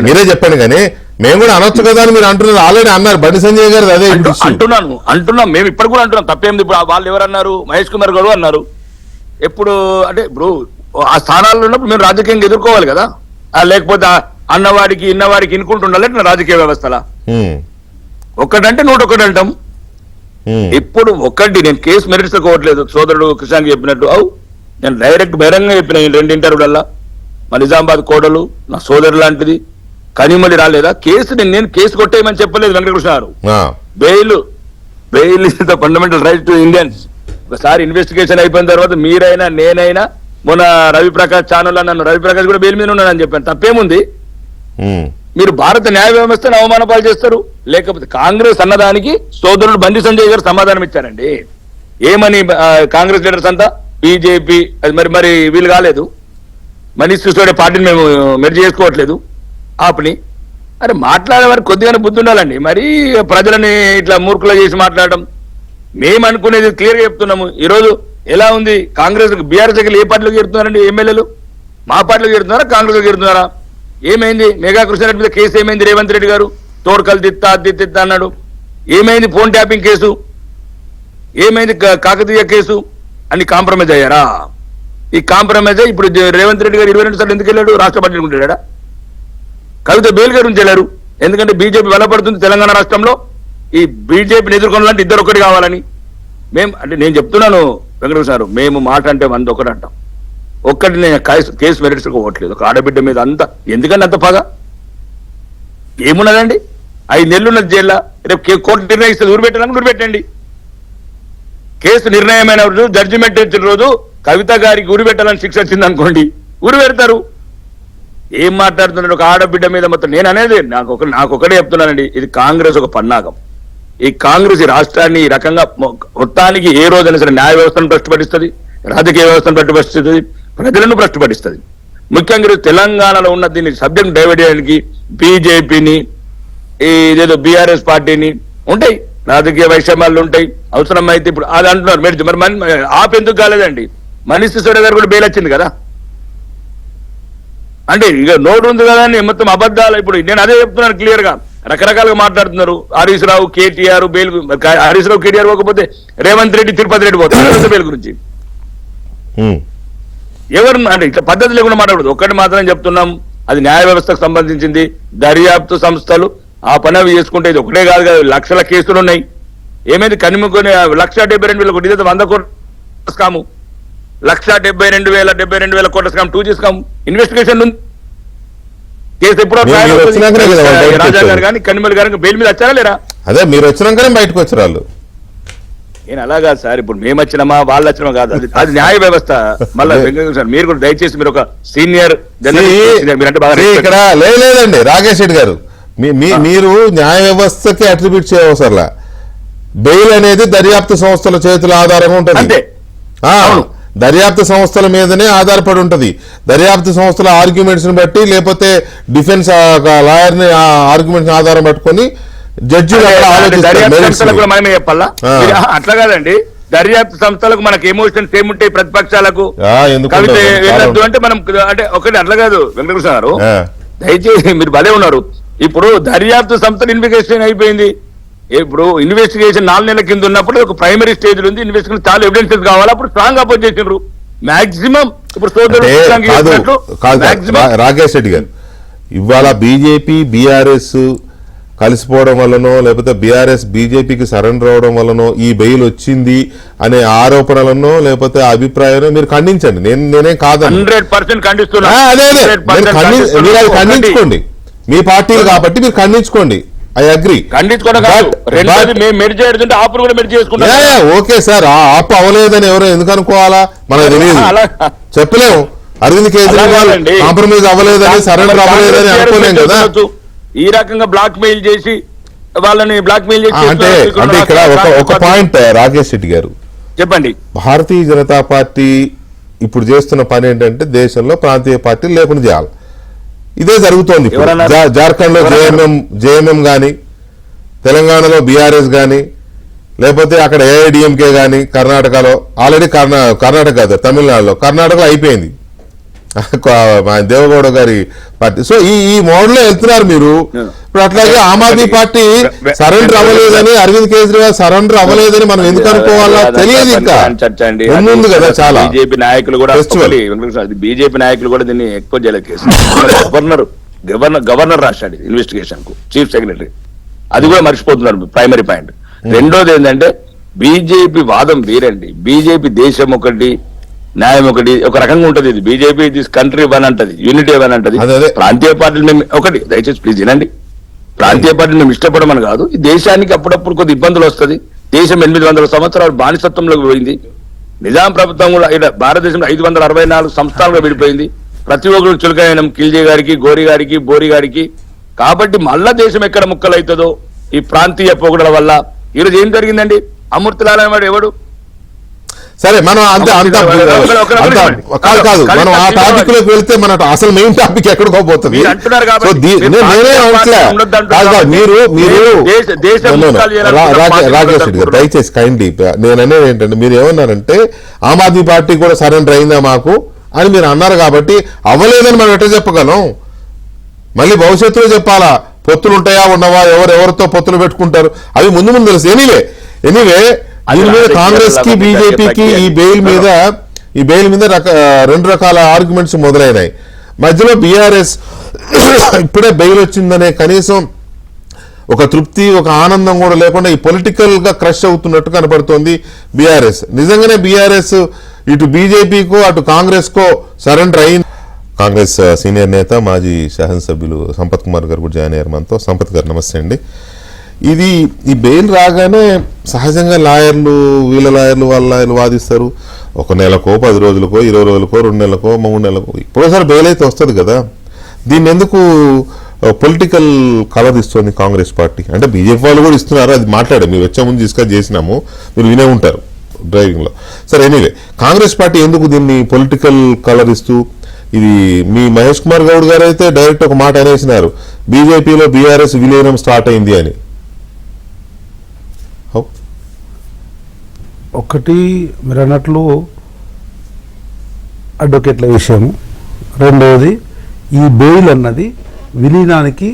మీరే చెప్పండి, కానీ మేము కూడా అనొచ్చు కదా అని మీరు అంటున్నారు. ఆల్రెడీ అన్నారు బండి సంజయ్ గారు. అదే అంటున్నాం మేము ఇప్పుడు కూడా అంటున్నాం. తప్పేంది? ఇప్పుడు వాళ్ళు ఎవరన్నారు? మహేష్ కుమార్ గారు అన్నారు. ఎప్పుడు అంటే ఇప్పుడు ఆ స్థానాల్లో ఉన్నప్పుడు మేము రాజకీయంగా ఎదుర్కోవాలి కదా. లేకపోతే అన్నవాడికి ఇన్నవాడికి ఇనుకుంటుండాలి రాజకీయ వ్యవస్థలా. ఒకటంటే 101 అంటాం. ఇప్పుడు ఒకటి నేను కేసు మెరిట్స్ కోవట్లేదు. సోదరుడు కృష్ణాకి చెప్పినట్టు నేను డైరెక్ట్ బహిరంగంగా చెప్పిన 2 ఇంటర్వ్యూలల్లా మా నిజామాబాద్ కోడలు నా సోదరు లాంటిది కనిమలి రాలేదా? నేను కేసు కొట్టేయమని చెప్పలేదు వెంకటకృష్ణ గారు. Bail is the fundamental right to Indians. ఒకసారి ఇన్వెస్టిగేషన్ అయిపోయిన తర్వాత మీరైనా నేనైనా మొన్న రవిప్రకాష్ ఛానల్ నన్ను రవిప్రకాష్ కూడా బెయిల్ మీద ఉన్నానని చెప్పాను. తప్పేముంది? మీరు భారత న్యాయ వ్యవస్థను అవమానపాలు చేస్తారు. లేకపోతే కాంగ్రెస్ అన్నదానికి సోదరుడు బండి సంజయ్ గారు సమాధానం ఇచ్చారండి. ఏమని కాంగ్రెస్ లీడర్స్ అంతా బీజేపీ మరి వీళ్ళు కాలేదు, మనీష్ సిసోడియా పార్టీని మేము మెర్జ్ చేసుకోవట్లేదు ఆప్ని. అరే మాట్లాడే వారికి కొద్దిగానే బుద్ధి ఉండాలండి. మరి ప్రజలని ఇట్లా మూర్ఖులు చేసి మాట్లాడడం. మేము అనుకునేది క్లియర్ గా చెప్తున్నాము. ఈరోజు ఎలా ఉంది కాంగ్రెస్ బీఆర్ఎస్ ఏ పార్టీలోకి చేరుతున్నారండి? ఎమ్మెల్యేలు మా పార్టీలోకి చేరుతున్నారా కాంగ్రెస్ చేరుతున్నారా? ఏమైంది? మెగా కృష్ణారెడ్డి మీద కేసు ఏమైంది? రేవంత్ రెడ్డి గారు తోడుకలు తిత్తా అన్నాడు. ఏమైంది? ఫోన్ ట్యాపింగ్ కేసు ఏమైంది? కాకతీయ కేసు అన్ని కాంప్రమైజ్ అయ్యారా? ఈ కాంప్రమైజ్ ఇప్పుడు రేవంత్ రెడ్డి గారు 22 సార్లు ఎందుకు వెళ్ళాడు? రాష్ట్రపతి ఉంటాడా? కవిత బెయిల్ గారు వెళ్ళారు. ఎందుకంటే బీజేపీ బలపడుతుంది తెలంగాణ రాష్ట్రంలో. ఈ బీజేపీని ఎదుర్కొనాలంటే ఇద్దరు ఒకటి కావాలని నేను చెప్తున్నాను వెంకటేశ్వర గారు. మేము మాట అంటే 100 ఒకటి అంటాం. ఒక్కటి నేను కేసు మెరిట్స్ ఓట్లేదు. ఒక ఆడబిడ్డ మీద అంతా ఎందుకంటే అంత పగ ఏమున్నదండి? 5 నెలలు ఉన్నది జైల్లో. రేపు కోర్టు నిర్ణయిస్తుంది ఊరిపెట్టాలని ఊరిపెట్టండి. కేసు నిర్ణయమైన రోజు జడ్జిమెంట్ ఇచ్చిన రోజు కవిత గారికి ఊరిపెట్టాలని శిక్ష వచ్చింది అనుకోండి, ఊరి పెడతారు. ఏం మాట్లాడుతున్నాడు? ఒక ఆడబిడ్డ మీద మొత్తం నేను అనేది నాకు ఒకటే చెప్తున్నానండి. ఇది కాంగ్రెస్ ఒక పన్నాగం. ఈ కాంగ్రెస్ ఈ రాష్ట్రాన్ని ఈ రకంగా మొత్తానికి ఏ రోజైనా సరే న్యాయ వ్యవస్థను భ్రష్టుపడిస్తుంది, రాజకీయ వ్యవస్థను భ్రష్టుపడిస్తుంది, ప్రజలను భ్రష్టుపడిస్తుంది. ముఖ్యంగా తెలంగాణలో ఉన్న దీన్ని సబ్జెక్ట్ డైవర్ట్ చేయడానికి బీజేపీని ఇదేదో బీఆర్ఎస్ పార్టీని ఉంటాయి, రాజకీయ వైషమ్యాలు ఉంటాయి. అవసరమైతే ఇప్పుడు అది అంటున్నారు మరి ఆపెందుకు కాలేదండి? మనీష్ సిసోడియా గారు కూడా బెయిల్ వచ్చింది కదా. అంటే ఇక నోటు ఉంది కదా అని మొత్తం అబద్ధాలు. ఇప్పుడు నేను అదే చెప్తున్నాను క్లియర్ గా. రకరకాలుగా మాట్లాడుతున్నారు. హరీష్ రావు కేటీఆర్ బెయిల్, హరీష్ రావు కేటీఆర్ పోకపోతే రేవంత్ రెడ్డి తిరుపతి రెడ్డి పోతారు బెయిల్ గురించి. ఎవరు అంటే ఇట్లా పద్ధతి లేకుండా మాట్లాడదు. ఒక్కటి మాత్రం చెప్తున్నాం, అది న్యాయ వ్యవస్థకు సంబంధించింది. దర్యాప్తు సంస్థలు ఆ పని అవి చేసుకుంటే ఇది ఒకటే కాదు కదా, లక్షల కేసులు ఉన్నాయి. ఏమైంది? కనిముకొని 1,72,000 కోట్లు ఇదే 100 కోట్ల స్కాము, 1,72,000 కోట్ల స్కామ్ 2G స్కామ్ ఇన్వెస్టిగేషన్ ఉంది. కేసు ఎప్పుడో రాజా గారు కానీ కనిమల్ గారు బెయిల్ మీద వచ్చారా లేరా? అదే మీరు వచ్చినాకనే బయటకు వచ్చారు వాళ్ళు. నేను అలా కాదు సార్, ఇప్పుడు మేము వచ్చినామా వాళ్ళు వచ్చినామా కాదు, అది న్యాయ వ్యవస్థ. మళ్ళీ సార్ మీరు కూడా దయచేసి మీరు ఒక సీనియర్ మీరంటే బాగా ఇక్కడ లేదండి రాకేష్ రెడ్డి గారు, మీరు న్యాయ వ్యవస్థకి అట్రిబ్యూట్ చేయవసరలా. బెయిల్ అనేది దర్యాప్తు సంస్థల చేతుల ఆధారంగా ఉంటుంది. దర్యాప్తు సంస్థల మీదనే ఆధారపడి ఉంటది. దర్యాప్తు సంస్థల ఆర్గ్యుమెంట్స్ ని బట్టి లేకపోతే డిఫెన్స్ లాయర్ ని ఆర్గ్యుమెంట్స్ ఆధారం పట్టుకొని జడ్జి చెప్పాలా? అట్లా కాదండి, దర్యాప్తు సంస్థలకు మనకు ఎమోషన్స్ ఏముంటాయి, ప్రతిపక్షాలకు కవిత వెళ్ళొద్దు అంటే మనం అంటే ఒకటి అట్లా కాదు. వెంకటకృష్ణ గారు దయచేసి మీరు భలే ఉన్నారు. ఇప్పుడు దర్యాప్తు సంస్థలు ఇన్వెస్టిగేషన్ అయిపోయింది. ఇప్పుడు ఇన్వెస్టిగేషన్ 4 నెలల కింద ఉన్నప్పుడు ఒక ప్రైమరీ స్టేజ్ ఉంది. ఇన్వెస్టిగేషన్ చాలా ఎవిడెన్సెస్ కావాలి, అప్పుడు స్ట్రాంగ్ అపోజ్ చేసిండ్రు. మాక్సిమం ఇప్పుడు రాకేష్ రెడ్డి గారు ఇవాళ బీజేపీ బీఆర్ఎస్ కలిసిపోవడం వల్లనో లేకపోతే బీఆర్ఎస్ బీజేపీకి సరెండర్ అవడం వల్లనో ఈ బెయిల్ వచ్చింది అనే ఆరోపణలను లేకపోతే అభిప్రాయాన్ని మీరు ఖండించండి. నేనేం కాదని 100% ఖండిస్తున్నా. ఖండించుకోండి, మీ పార్టీలు కాబట్టి మీరు ఖండించుకోండి. I agree. Okay sir, AAP అవ్వలేదని ఎవరో ఎందుకు అనుకోవాలా? మనకు తెలియదు, చెప్పలేము. అరవింద్ కేజ్రీవాల్ కాంప్రమైజ్ అవ్వలేదని సరెండర్ అవ్వలేదని అనుకోలేం కదా. ఈ రకంగా బ్లాక్ మెయిల్ చేసి వాళ్ళని బ్లాక్ మెయిల్ చేసి అంటే ఇక్కడ ఒక పాయింట్ రాకేష్ రెడ్డి గారు చెప్పండి. భారతీయ జనతా పార్టీ ఇప్పుడు చేస్తున్న పని ఏంటంటే దేశంలో ప్రాంతీయ పార్టీలు లేకుండా చేయాలి. ఇదే జరుగుతోంది. జార్ఖండ్ లో జేఎంఎం గాని, తెలంగాణలో బీఆర్ఎస్ గాని, లేకపోతే అక్కడ ఏఐడిఎంకే గాని, కర్ణాటకలో ఆల్రెడీ కర్ణాటక కాదు తమిళనాడులో, కర్ణాటకలో అయిపోయింది దేవగౌడ గారి పార్టీ. సో ఈ మోడల్ లో వెళ్తున్నారు మీరు. ఇప్పుడు అట్లాగే ఆమ్ ఆద్మీ పార్టీ సరెండర్ అవ్వలేదని, అరవింద్ కేజ్రీవాల్ సరెండర్ అవ్వలేదని మనం ఎందుకు అనుకోవాలా తెలియదు. ఇంకా ముందు కదా చాలా బీజేపీ నాయకులు కూడా బీజేపీ నాయకులు కూడా దీన్ని ఎక్కువ చేయలేదు. కేసు గవర్నర్ రాశాడు ఇన్వెస్టిగేషన్ కు, చీఫ్ సెక్రటరీ. అది కూడా మర్చిపోతున్నారు ప్రైమరీ పాయింట్. రెండోది ఏంటంటే బీజేపీ వాదం వేరండి. బీజేపీ దేశం ఒకటి, న్యాయం ఒకటి ఒక రకంగా ఉంటది. ఇది బీజేపీ దిస్ కంట్రీ వన్ అంటది, యూనిటీ వన్ అంటది. అదే. ప్రాంతీయ పార్టీలు మేము ఒకటి, దయచేసి ప్లీజ్ వినండి, ప్రాంతీయ పార్టీలు మేము ఇష్టపడమని కాదు. ఈ దేశానికి అప్పుడప్పుడు కొద్ది ఇబ్బందులు వస్తుంది. దేశం 800 సంవత్సరాలు బానిసత్వంలోకి పోయింది. నిజాం ప్రభుత్వం కూడా ఇక్కడ భారతదేశంలో 564 సంస్థానాలుగా విడిపోయింది. ప్రతి ఒక్కరు చులకైన కిల్జీ గారికి, గోరి గారికి, బోరి గారికి. కాబట్టి మళ్ళా దేశం ఎక్కడ ముక్కలవుతుందో ఈ ప్రాంతీయ పొగడల వల్ల. ఈరోజు ఏం జరిగిందండి? అమృతలాల్ అనేవాడు ఎవడు? సరే మనం అంత కాదు మనం ఆ టాపిక్ లోకి వెళ్తే మన అసలు మెయిన్ టాపిక్ ఎక్కడికో పోతుంది. మీరు అంటున్నారు కాబట్టి రాకేష్ రెడ్డి గారు దయచేసి కైండ్లీ నేను అనేది ఏంటంటే, మీరు ఏమన్నారంటే ఆమ్ ఆద్మీ పార్టీ కూడా సరెండర్ అయిందా మాకు అని మీరు అన్నారు. కాబట్టి అవ్వలేదని మనం ఎట్లా చెప్పగలం? మళ్ళీ భవిష్యత్తులో చెప్పాలా? పొత్తులు ఉంటాయా, ఉండవా, ఎవరెవరితో పొత్తులు పెట్టుకుంటారు అవి ముందు తెలుసు. ఎనీవే దీని మీద కాంగ్రెస్ కి, బీజేపీకి ఈ బెయిల్ మీద రెండు రకాల ఆర్గ్యుమెంట్స్ మొదలైనాయి. మధ్యలో బీఆర్ఎస్ ఇప్పుడే బెయిల్ వచ్చిందనే కనీసం ఒక తృప్తి, ఒక ఆనందం కూడా లేకుండా ఈ పొలిటికల్ గా క్రష్ అవుతున్నట్టు కనపడుతోంది బీఆర్ఎస్. నిజంగానే బీఆర్ఎస్ ఇటు బీజేపీకో అటు కాంగ్రెస్ కో సరెండర్ అయింది. కాంగ్రెస్ సీనియర్ నేత మాజీ శాసనసభ్యులు సంపత్ కుమార్ గారు కూడా జాయిన్ అయ్యారు మనతో. సంపత్ గారు నమస్తే అండి. ఈ బెయిల్ రాగానే సహజంగా లాయర్లు, వీళ్ళ లాయర్లు వాళ్ళ లాయర్లు వాదిస్తారు. ఒక నెలకో, 10 రోజులకో, 20 రోజులకో, 2 నెలలకో, 3 నెలలకో ఇప్పుడోసారి బెయిల్ అయితే వస్తుంది కదా. దీన్ని ఎందుకు పొలిటికల్ కలర్ ఇస్తుంది కాంగ్రెస్ పార్టీ? అంటే బీజేపీ వాళ్ళు కూడా ఇస్తున్నారు, అది మాట్లాడాం, మీరు వచ్చే ముందు డిస్కస్ చేసినాము, మీరు వినే ఉంటారు డ్రైవింగ్ లో. సరే ఎనీవే, కాంగ్రెస్ పార్టీ ఎందుకు దీన్ని పొలిటికల్ కలర్ ఇస్తూ, ఇది మీ మహేష్ కుమార్ గౌడ్ గారు అయితే డైరెక్ట్ ఒక మాట అనేసినారు, బీజేపీలో బీఆర్ఎస్ విలీనం స్టార్ట్ అయింది అని. ఒకటి మీరు అన్నట్లు అడ్వకేట్ల విషయము, రెండవది ఈ బెయిల్ అన్నది విలీనానికి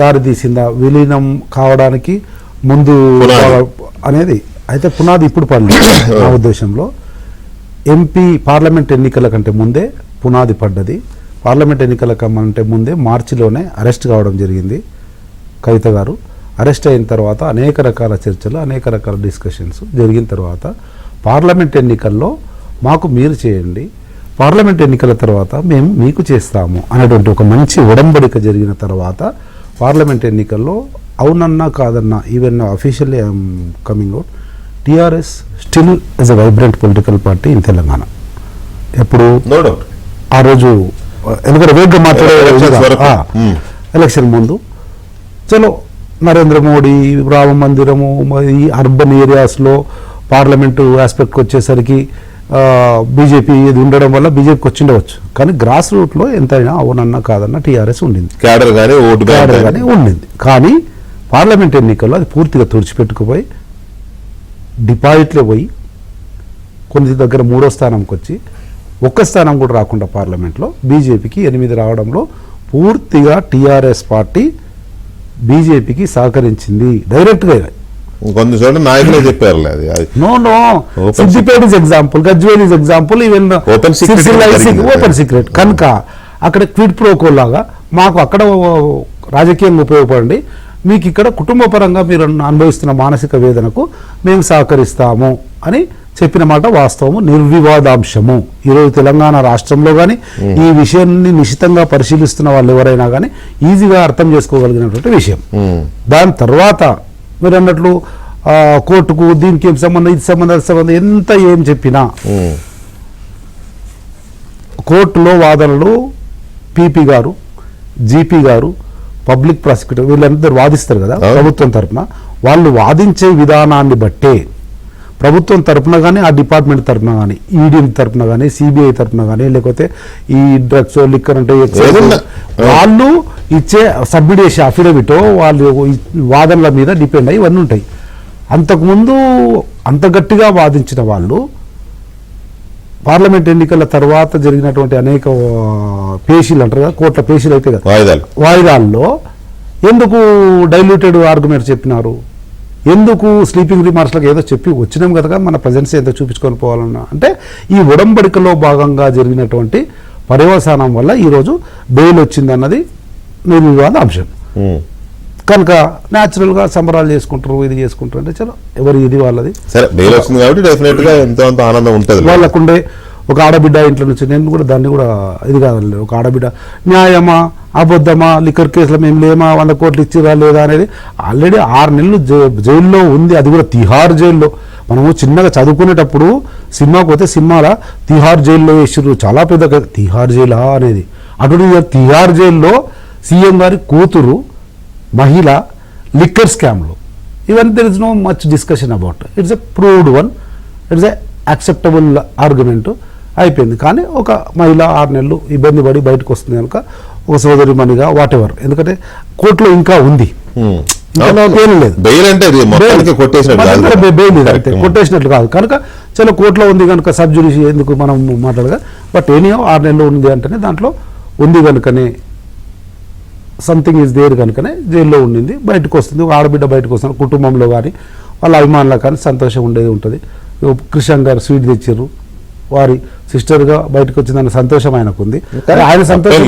దారితీసిందా, విలీనం కావడానికి ముందు అనేది అయితే పునాది ఇప్పుడు పడలేదు. నా ఉద్దేశంలో పార్లమెంట్ ఎన్నికల కంటే ముందే పునాది పడ్డది. పార్లమెంట్ ఎన్నికల కంటే ముందే మార్చిలోనే అరెస్ట్ కావడం జరిగింది కవిత గారు. అరెస్ట్ అయిన తర్వాత అనేక రకాల చర్చలు, అనేక రకాల డిస్కషన్స్ జరిగిన తర్వాత పార్లమెంట్ ఎన్నికల్లో మాకు మీరు చేయండి, పార్లమెంట్ ఎన్నికల తర్వాత మేము మీకు చేస్తాము అనేటువంటి ఒక మంచి ఉడంబడిక జరిగిన తర్వాత పార్లమెంట్ ఎన్నికల్లో అవునన్నా కాదన్నా, even officially I'm coming out, TRS still is a vibrant political party in Telangana. ఎప్పుడు ఆ రోజు ఎందుకంటే వేగ్గా మాట్లాడే ఎలక్షన్ ముందు చలో నరేంద్ర మోడీ రామ మందిరము, ఈ అర్బన్ ఏరియాస్లో పార్లమెంటు ఆస్పెక్ట్కి వచ్చేసరికి బీజేపీ ఇది ఉండడం వల్ల బీజేపీకి వచ్చిండవచ్చు. కానీ గ్రాస్ రూట్లో ఎంతైనా అవునన్నా కాదన్నా టీఆర్ఎస్ ఉండింది, క్యాడర్ కానీ ఉండింది. కానీ పార్లమెంట్ ఎన్నికల్లో అది పూర్తిగా తుడిచిపెట్టుకుపోయి డిపాజిట్లో పోయి కొన్ని దగ్గర 3వ స్థానంకి వచ్చి 1 స్థానం కూడా రాకుండా పార్లమెంట్లో బీజేపీకి 8 రావడంలో పూర్తిగా టీఆర్ఎస్ పార్టీ బీజేపీకి సహకరించింది డైరెక్ట్గా. కొన్ని చోట్ల నాయకులే చెప్పారు. Siddipet is example, Gajwel is example, even open secret. కనుక అక్కడ క్విడ్ ప్రోకో లాగా మాకు అక్కడ రాజకీయంగా ఉపయోగపడండి, మీకు ఇక్కడ కుటుంబ పరంగా మీరు అనుభవిస్తున్న మానసిక వేదనకు మేము సహకరిస్తాము అని చెప్పిన మాట వాస్తవము, నిర్వివాదాంశము. ఈరోజు తెలంగాణ రాష్ట్రంలో కానీ ఈ విషయాన్ని నిశితంగా పరిశీలిస్తున్న వాళ్ళు ఎవరైనా కానీ ఈజీగా అర్థం చేసుకోగలిగినటువంటి విషయం. దాని తర్వాత మీరు అన్నట్లు కోర్టుకు దీనికి ఏం సంబంధం, ఇది సంబంధం, అది సంబంధం ఎంత ఏం చెప్పినా కోర్టులో వాదనలు పీపీ గారు, జీపీ గారు, పబ్లిక్ ప్రాసిక్యూటర్ వీళ్ళందరూ వాదిస్తారు కదా ప్రభుత్వం తరఫున. వాళ్ళు వాదించే విధానాన్ని బట్టే ప్రభుత్వం తరఫున కానీ, ఆ డిపార్ట్మెంట్ తరఫున కానీ, ఈడీ తరఫున కానీ, సిబిఐ తరఫున కానీ, లేకపోతే ఈ డ్రగ్స్, లిక్కర్ అంటే వాళ్ళు ఇచ్చే సబ్మిట్ చేసే అఫిడవిటో వాళ్ళు వాదనల మీద డిపెండ్ అయ్యి ఇవన్నీ ఉంటాయి. అంతకుముందు అంత గట్టిగా వాదించిన వాళ్ళు పార్లమెంట్ ఎన్నికల తర్వాత జరిగినటువంటి అనేక పేషీలు అంటారు కదా, కోర్టుల పేషీలు అయితే కదా, వాయిదాల్లో ఎందుకు డైల్యూటెడ్ ఆర్గ్యుమెంట్ చెప్పినారు, ఎందుకు స్లీపింగ్ రిమార్క్స్లకు ఏదో చెప్పి వచ్చినాం కదా మన ప్రజెన్స్ ఏదో చూపించుకొని పోవాలన్నా అంటే ఈ ఉడంబడికలో భాగంగా జరిగినటువంటి పర్యవసానం వల్ల ఈరోజు బెయిల్ వచ్చిందన్నది నిర్వివాద అంశం. కనుక న్యాచురల్గా సంబరాలు చేసుకుంటారు, ఇది చేసుకుంటారు అంటే చలో ఎవరి ఇది వాళ్ళది. సరే బెయిల్ వచ్చింది కాబట్టి డెఫినెట్ గా ఎంతో అంత ఆనందం ఉంటుంది. వాళ్ళకుండే ఒక ఆడబిడ్డ ఇంట్లో నుంచి, నేను కూడా దాన్ని కూడా ఇది కాదండి, ఒక ఆడబిడ్డ న్యాయమా అబద్ధమా, లిక్కర్ కేసులో మేము లేమా, 100 కోట్లు ఇచ్చిరా లేదా అనేది ఆల్రెడీ 6 నెలలు జైల్లో ఉంది, అది కూడా తిహార్ జైల్లో. మనము చిన్నగా చదువుకునేటప్పుడు సినిమాకి పోతే సినిమాల తిహార్ జైల్లో వేసిర్రు, చాలా పెద్ద తిహార్ జైలా అనేది. అటువంటి తిహార్ జైల్లో సీఎం గారి కూతురు మహిళ లిక్కర్ స్కామ్లో, even there is no much discussion about, it's a proved one, it's a acceptable argument అయిపోయింది. కానీ ఒక మహిళ 6 నెలలు ఇబ్బంది పడి బయటకు వస్తుంది కనుక ఒక సోదరి మనిగా వాట్ ఎవర్, ఎందుకంటే కోర్టులో ఇంకా ఉంది, బెయిల్ అంటే కొట్టేసినట్లు కాదు కనుక చాలా కోర్టులో ఉంది కనుక సబ్ జ్యుడిషి ఎందుకు మనం మాట్లాడగా, బట్ ఎనీహో 6 నెలలు ఉంది అంటేనే దాంట్లో ఉంది కనుకనే సంథింగ్ ఈజ్ దేర్ కనుకనే జైల్లో ఉండింది, బయటకు వస్తుంది. ఒక ఆడబిడ్డ బయటకు వస్తుంది, కుటుంబంలో కానీ వాళ్ళ అభిమానులకు కానీ సంతోషం ఉండేది ఉంటుంది. కృష్ణ గారు స్వీట్ తెచ్చారు, వారి సిస్టర్గా బయటకు వచ్చిందన్న సంతోషం ఆయనకు ఉంది. ఆయన సంతోషం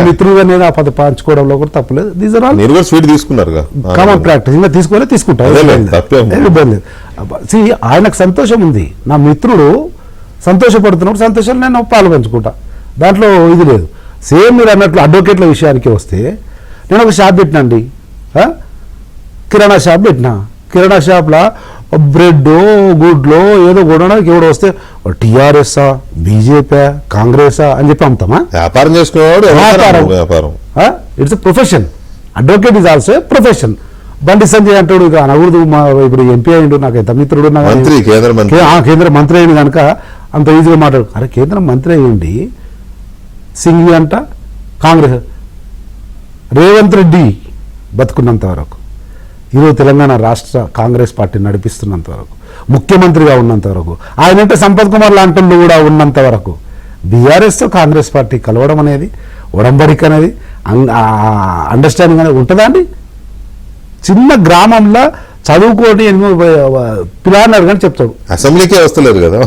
మిత్రులుగా నేను ఆ పంచుకోవడంలో కూడా తప్పలేదు. దీస్ ఆర్ ఆల్ స్వీట్ తీసుకున్నారు కామన్ ప్రాక్టీస్, ఇంకా తీసుకోవాలి తీసుకుంటారు, ఇబ్బంది లేదు. ఆయనకు సంతోషం ఉంది, నా మిత్రుడు సంతోషపడుతున్నప్పుడు సంతోషం నేను పాలు పంచుకుంటా, దాంట్లో ఇది లేదు. సేమ్ మీరు అన్నట్లు అడ్వకేట్ల విషయానికి వస్తే, నేను ఒక షాప్ పెట్టినండి, కిరాణా షాప్ పెట్టినా, కిరాణా షాప్లో బ్రెడ్ గుడ్లో ఏదో కొనడానికి ఎవడో వస్తే టీఆర్ఎస్ఆ బీజేపీ కాంగ్రెసా అని చెప్పి అమ్ముతామా? వ్యాపారం చేసుకునేవాడు వ్యాపారం, it's a profession. Advocate is also a profession. Bandi Sanjay అంటాడు ఇక అనకూడదు, ఇప్పుడు ఎంపీ అయిండు, నాకు ఎంత మిత్రుడు కేంద్ర మంత్రి అయింది కనుక అంత ఈజీగా మాట్లాడు. అరే కేంద్ర మంత్రి అయ్యండి, సింఘ్వి అంట కాంగ్రెస్, రేవంత్ రెడ్డి బతుకున్నంత వరకు, ఈరోజు తెలంగాణ రాష్ట్ర కాంగ్రెస్ పార్టీ నడిపిస్తున్నంత వరకు, ముఖ్యమంత్రిగా ఉన్నంత వరకు, ఆయనంటే సంపత్ కుమార్ లాంటి కూడా ఉన్నంత వరకు, బీఆర్ఎస్తో కాంగ్రెస్ పార్టీ కలవడం అనేది, ఒడంబడిక అనేది, అండర్స్టాండింగ్ అనేది ఉంటుందా అండి? చిన్న గ్రామంలో చదువుకోని పిల్లన్నారు కానీ చెప్తాడు, అసెంబ్లీకే వస్తలేరు కదా.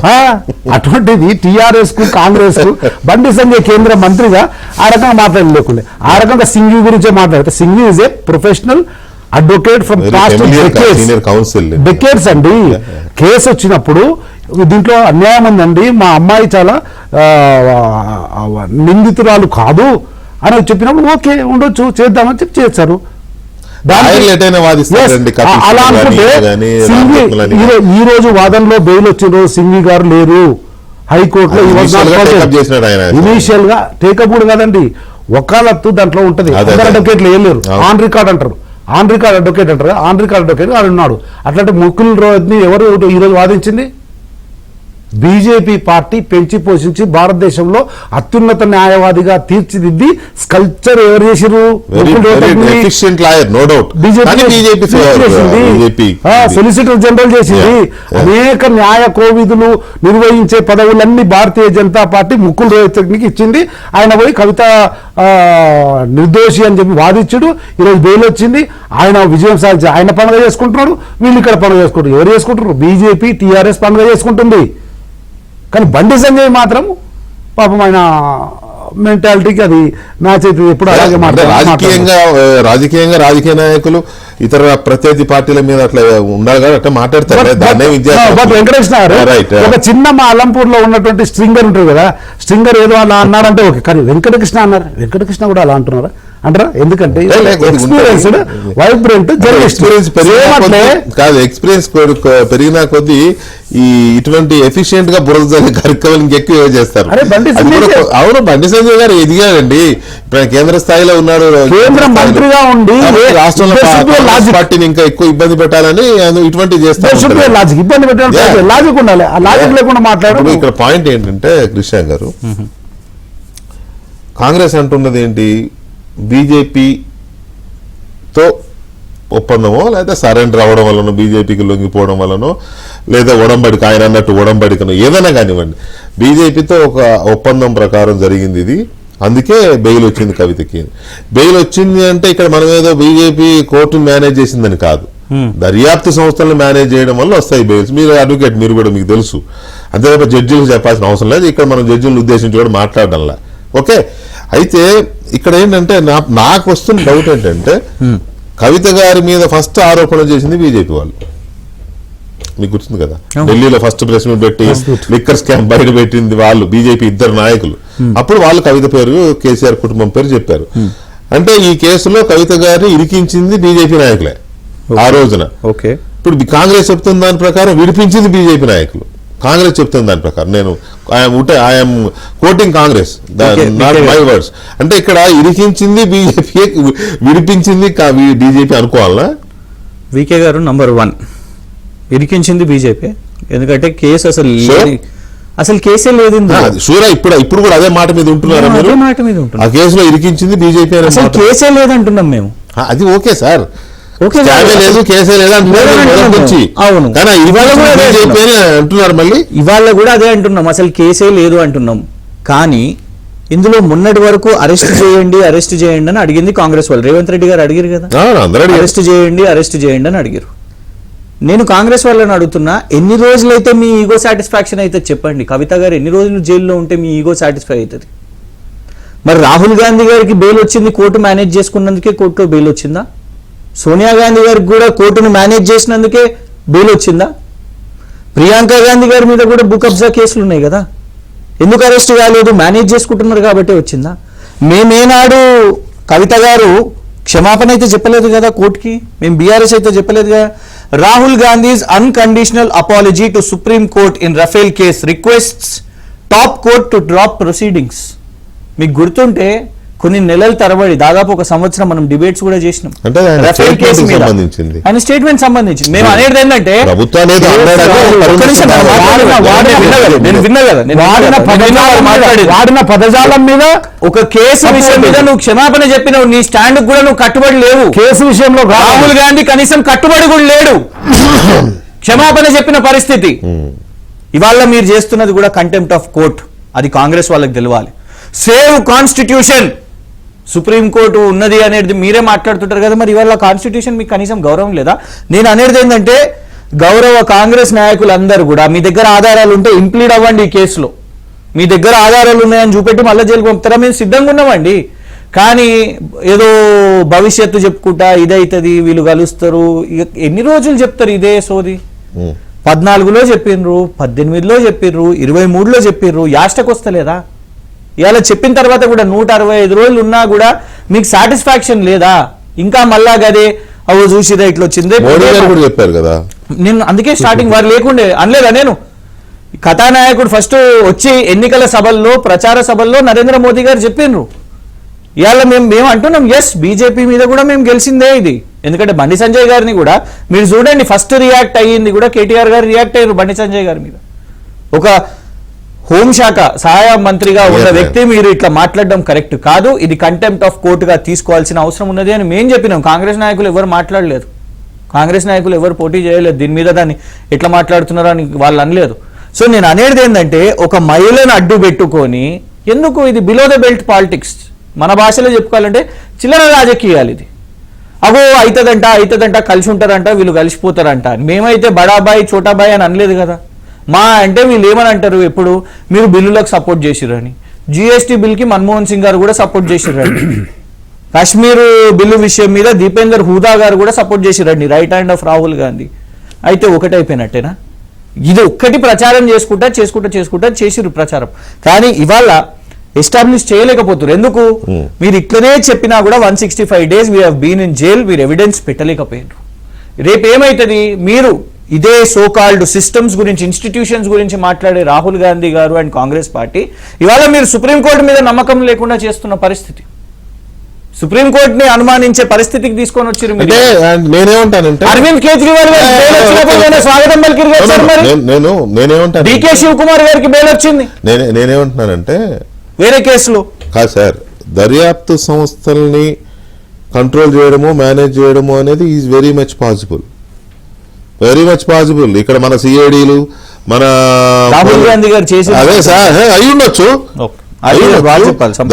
అటువంటిది టీఆర్ఎస్ కు కాంగ్రెస్ కు బండి సంజయ్ కేంద్ర మంత్రిగా ఆ రకంగా మాట్లాడలేకుండే, ఆ రకంగా సింఘ్వి గురించే మాట్లాడితే, Singhvi is a professional advocate from past decades అండి. కేసు వచ్చినప్పుడు దీంట్లో అన్యాయం ఉందండి, మా అమ్మాయి చాలా నిందితురాలు కాదు అని చెప్పినప్పుడు ఓకే ఉండొచ్చు, చేద్దామని చెప్పి చేస్తారు. అలా అనుకుంటే ఈ రోజు వాదనలో బెయిల్ వచ్చిన రోజు సింఘ్వి గారు లేరు హైకోర్టులో, ఇనీషియల్ గా టేకప్ కూడా కాదండి, వకాలత్తు దాంట్లో ఉంటది, అడ్వకేట్లు ఏం లేరు, ఆన్ రికార్డ్ అంటారు, ఆన్ రికార్డ్ అడ్వకేట్ అంటారు, ఆన్ రికార్డ్ అడ్వకేట్ వాడు ఉన్నాడు. అట్లాంటి ముకుల్ రోహిత్ని ఎవరు ఈరోజు వాదించింది? బీజేపీ పార్టీ పెంచి పోషించి భారతదేశంలో అత్యున్నత న్యాయవాదిగా తీర్చిదిద్ది స్కల్ప్చర్ ఎవరు చేసిరు? సొలిసిటర్ జనరల్ చేసింది. అనేక న్యాయ కోవిధులు నిర్వహించే పదవులన్నీ భారతీయ జనతా పార్టీ ముకుల్ రోహిత్కి ఇచ్చింది. ఆయన పోయి కవిత నిర్దోషి అని చెప్పి వాదించుడు, ఈరోజు బెయిల్ వచ్చింది, ఆయన విజయం సాధించి ఆయన పండుగ చేసుకుంటున్నాడు, వీళ్ళు ఇక్కడ పండుగ చేసుకుంటారు. ఎవరు చేసుకుంటారు? బీజేపీ టీఆర్ఎస్ పండుగ చేసుకుంటుంది. కానీ బండి సంజయ్ మాత్రం పాపం ఆయన మెంటాలిటీకి అది మ్యాచ్ అవుతుంది. ఎప్పుడు అలాగే రాజకీయంగా రాజకీయ నాయకులు ఇతర ప్రత్యర్థి పార్టీల మీద అట్లా ఉండాలి కదా, అట్లా మాట్లాడతారు. వెంకటకృష్ణ గారు ఒక చిన్న మా అలంపూర్ లో ఉన్నటువంటి స్ట్రింగర్ ఉంటుంది కదా, స్ట్రింగర్ ఏదో అలా అన్నారంటే ఓకే, కానీ వెంకటకృష్ణ అన్నారు, వెంకటకృష్ణ కూడా అలా అంటున్నారా అంటారా? ఎందుకంటే ఎక్స్పీరియన్స్డ్ వైబ్రెంట్ జర్నలిస్ట్ కాదు, ఎక్స్పీరియన్స్ పెరిగిన కొద్దీ ఈ ఇటువంటి ఎఫిషియెంట్ గా బురద కార్యక్రమాలు ఇంకెక్కువ చేస్తారు. అవును, బండి సంజయ్ గారు ఎదిగారండి, ఇప్పుడు కేంద్ర స్థాయిలో ఉన్నాడు, కేంద్ర మంత్రిగా ఉండి రాష్ట్రంలో పార్టీని ఇంకా ఎక్కువ ఇబ్బంది పెట్టాలని ఇటువంటివి చేస్తారు. లాజిక్ ఇబ్బంది పెట్టాలి, లాజిక్ ఉండాలి, ఆ లాజిక్ లేకుండా మాట్లాడడం. ఇక్కడ పాయింట్ ఏంటంటే కృష్ణ గారు, కాంగ్రెస్ అంటున్నది ఏంటి? బీజేపీతో ఒప్పందమో లేదా సరెండర్ అవ్వడం వల్లనో, బీజేపీకి లొంగిపోవడం వల్లనో, లేదా ఒడంబడిక, ఆయన అన్నట్టు ఒడంబడికను ఏదైనా కానివ్వండి, బీజేపీతో ఒక ఒప్పందం ప్రకారం జరిగింది ఇది, అందుకే బెయిల్ వచ్చింది కవితకి. బెయిల్ వచ్చింది అంటే ఇక్కడ మనం ఏదో బీజేపీ కోర్టును మేనేజ్ చేసిందని కాదు, దర్యాప్తు సంస్థలను మేనేజ్ చేయడం వల్ల వస్తాయి బెయిల్స్. మీరు అడ్వకేట్, మీరు కూడా మీకు తెలుసు, అంతే తప్ప జడ్జిలకు చెప్పాల్సిన అవసరం లేదు. ఇక్కడ మనం జడ్జిలను ఉద్దేశించి కూడా మాట్లాడడంలా. ఓకే, అయితే ఇక్కడ ఏంటంటే నాకు వస్తున్న డౌట్ ఏంటంటే, కవిత గారి మీద ఫస్ట్ ఆరోపణ చేసింది బీజేపీ వాళ్ళు, మీకు గుర్తుంది కదా, అవును. ఢిల్లీలో ఫస్ట్ ప్రెస్ మీట్ పెట్టి లిక్కర్ స్కామ్ బయట పెట్టింది వాళ్ళు బీజేపీ ఇద్దరు నాయకులు. అప్పుడు వాళ్ళు కవిత పేరు కేసీఆర్ కుటుంబం పేరు చెప్పారు. అంటే ఈ కేసులో కవిత గారిని ఇరికించింది బీజేపీ నాయకులే ఆ రోజున. ఓకే, ఇప్పుడు కాంగ్రెస్ చెప్తున్న దాని ప్రకారం విడిపించింది బీజేపీ నాయకులు. కాంగ్రెస్ చెప్తున్న దాని ప్రకారం నేను I'm quoting Congress, not my words. అంటే ఇక్కడ ఇరికించింది బీజేపీ, విడిపించింది బీజేపీ అనుకోవాలనా? వికే గారు నంబర్ 1 ఇరికించింది బీజేపీ. ఎందుకంటే కేసు అసలు కేసే లేదు ఇందులో. షూరా ఇప్పుడు కూడా అదే మాట మీద ఉంటున్నారా మీరు? అదే మాట మీద ఉంటున్నాం. ఆ కేసులో ఇరికించింది బీజేపీ అనే అసలు మాట. కేసే లేదంటున్నాం మేము. అది ఓకే సార్, ఓకే స్కామే లేదు కేసే లేదు అంటున్నారు మొదటి నుంచి. అవును, కానీ ఇవాళ కూడా బీజేపీ అని అంటున్నారు మళ్ళీ. ఇవాళ కూడా అదే అంటున్నాం, అసలు కేసే లేదు అంటున్నాం. కానీ ఇందులో మొన్నటి వరకు అరెస్ట్ చేయండి అని అడిగింది కాంగ్రెస్ వాళ్ళు. రేవంత్ రెడ్డి గారు అడిగారు కదా, అరెస్ట్ చేయండి అని అడిగారు. నేను కాంగ్రెస్ వాళ్ళని అడుగుతున్నా, ఎన్ని రోజులైతే మీ ఈగో సాటిస్ఫాక్షన్ అయితే చెప్పండి. కవిత గారు ఎన్ని రోజులు జైల్లో ఉంటే మీ ఈగో సాటిస్ఫై అవుతుంది? మరి రాహుల్ గాంధీ గారికి బెయిల్ వచ్చింది, కోర్టు మేనేజ్ చేసుకున్నందుకే కోర్టులో బెయిల్ వచ్చిందా? సోనియా గాంధీ గారికి కూడా కోర్టును మేనేజ్ చేసినందుకే బెయిల్ వచ్చిందా? ప్రియాంక గాంధీ గారి మీద కూడా భూ కబ్జా కేసులు ఉన్నాయి కదా, ఎందుకు అరెస్ట్ కాలేదు? మేనేజ్ చేసుకుంటున్నారు కాబట్టి వచ్చిందా? మేమేనాడు కవిత గారు క్షమాపణ అయితే చెప్పలేదు కదా కోర్టుకి, మేము బీఆర్ఎస్ అయితే చెప్పలేదు కదా. Rahul Gandhi's unconditional apology to supreme court in Rafale case requests top court to drop proceedings. మీకు గుర్తుంటే కొన్ని నెలల తరబడి, దాదాపు 1 సంవత్సరం మనం డిబేట్స్ కూడా చేసినాం అంటే రఫేల్ కేసు మీద. సంబంధించింది ఆయన స్టేట్మెంట్ సంబంధించింది. మేము అనేది ఏంటంటే ప్రభుత్వాన్ని ఏదో అన్నాడు అని ఒక్క నిమిషం నేను విన్నా కదా, వాడిన పదజాలం మీద ఒక కేసు విషయం మీద నువ్వు క్షమాపణ చెప్పినావు, నీ స్టాండ్ కూడా నువ్వు కట్టుబడి లేవు. కేసు విషయంలో రాహుల్ గాంధీ కనీసం కట్టుబడి కూడా లేడు, క్షమాపణ చెప్పిన పరిస్థితి. ఇవాళ మీరు చేస్తున్నది కూడా కంటెంప్ట్ ఆఫ్ కోర్ట్. అది కాంగ్రెస్ వాళ్ళకి తెలవాలి. సేవ్ కాన్స్టిట్యూషన్, సుప్రీంకోర్టు ఉన్నది అనేది మీరే మాట్లాడుతుంటారు కదా, మరి ఇవాళ కాన్స్టిట్యూషన్ మీకు కనీసం గౌరవం లేదా? నేను అనేది ఏంటంటే, గౌరవ కాంగ్రెస్ నాయకులందరూ కూడా మీ దగ్గర ఆధారాలు ఉంటే ఇంప్లీడ్ అవ్వండి ఈ కేసులో. మీ దగ్గర ఆధారాలు ఉన్నాయని చూపెట్టి మళ్ళీ జైలుకు పంపుతారా? మేము సిద్ధంగా ఉన్నామండి. కానీ ఏదో భవిష్యత్తు చెప్పుకుంటా ఇదైతుంది, వీళ్ళు కలుస్తారు, ఎన్ని రోజులు చెప్తారు ఇదే సోది? 14లో చెప్పిండ్రు, 18లో చెప్పిండ్రు, 23లో చెప్పిండ్రు, యాస్టకు వస్తలేదా? ఇలా చెప్పిన తర్వాత కూడా 165 రోజులు ఉన్నా కూడా మీకు సాటిస్ఫాక్షన్ లేదా? ఇంకా మళ్ళా గదే అవో చూసిదా ఇట్లా వచ్చిందే చెప్పారు కదా. నేను అందుకే స్టార్టింగ్ వారు లేకుండే అనలేదా? నేను కథానాయకుడు ఫస్ట్ వచ్చి ఎన్నికల సభల్లో, ప్రచార సభల్లో నరేంద్ర మోదీ గారు చెప్పిండ్రు. ఇవాళ మేము అంటున్నాం, ఎస్ బీజేపీ మీద కూడా మేము గెలిచిందే ఇది. ఎందుకంటే బండి సంజయ్ గారిని కూడా మీరు చూడండి, ఫస్ట్ రియాక్ట్ అయ్యింది కూడా కేటీఆర్ గారు రియాక్ట్ అయ్యారు బండి సంజయ్ గారి మీద. ఒక హోంశాఖ సహాయ మంత్రిగా ఉన్న వ్యక్తి మీరు ఇట్లా మాట్లాడడం కరెక్ట్ కాదు, ఇది కంటెంప్ట్ ఆఫ్ కోర్టుగా తీసుకోవాల్సిన అవసరం ఉన్నది అని మేము చెప్పినాం. కాంగ్రెస్ నాయకులు ఎవరు మాట్లాడలేదు, కాంగ్రెస్ నాయకులు ఎవరు పోటీ చేయలేదు దీని మీద. దాన్ని ఎట్లా మాట్లాడుతున్నారో అని వాళ్ళు అనలేదు. సో నేను అనేది ఏంటంటే, ఒక మహిళను అడ్డు పెట్టుకొని ఎందుకు ఇది బిలో ద బెల్ట్ పాలిటిక్స్, మన భాషలో చెప్పుకోవాలంటే చిల్లర రాజకీయాలు ఇది. అగో అవుతుందంట కలిసి ఉంటారంట, వీళ్ళు కలిసిపోతారంట. మేమైతే బడాబాయ్ చోటాబాయ్ అని అనలేదు కదా. మా అంటే వీళ్ళు ఏమని అంటారు ఎప్పుడు, మీరు బిల్లులకు సపోర్ట్ చేసిరని. జిఎస్టీ బిల్కి మన్మోహన్ సింగ్ గారు కూడా సపోర్ట్ చేసిరండి. కాశ్మీర్ బిల్లు విషయం మీద దీపేందర్ హూదా గారు కూడా సపోర్ట్ చేసిరండి, right hand of Rahul Gandhi. అయితే ఒకటైపోయినట్టేనా? ఇది ఒక్కటి ప్రచారం చేసుకుంటా చేసిరు ప్రచారం. కానీ ఇవాళ ఎస్టాబ్లిష్ చేయలేకపోతున్నారు. ఎందుకు? మీరు ఇట్లనే చెప్పినా కూడా 165 days we have been in jail, మీరు ఎవిడెన్స్ పెట్టలేకపోయినారు. రేపు ఏమైతుంది? మీరు ఇదే సోకాల్డ్ సిస్టమ్స్ గురించి, ఇన్స్టిట్యూషన్స్ గురించి మాట్లాడే రాహుల్ గాంధీ గారు అండ్ కాంగ్రెస్ పార్టీ ఇవాళ మీరు సుప్రీంకోర్టు మీద నమ్మకం లేకుండా చేస్తున్న పరిస్థితి, సుప్రీంకోర్టుని అనుమానించే పరిస్థితికి తీసుకొని వచ్చారు. నేనేమంటానంటే, అరవింద్ కేజ్రీవాల్ గారికి స్వాగతం పలికిరు, డికే శివకుమార్ గారికి బెయిల్ వచ్చింది. నేనేమంటున్నానంటే, వేరే కేసులో కాదు సార్, దర్యాప్తు సంస్థల్ని కంట్రోల్ చేయడము, మేనేజ్ చేయడము అనేది ఈజ్ వెరీ మచ్ పాసిబుల్. ఇక్కడ మన సిఐడీలు, మన రాహుల్ గాంధీ గారు చేసి అదే సార్ అయి ఉండొచ్చు.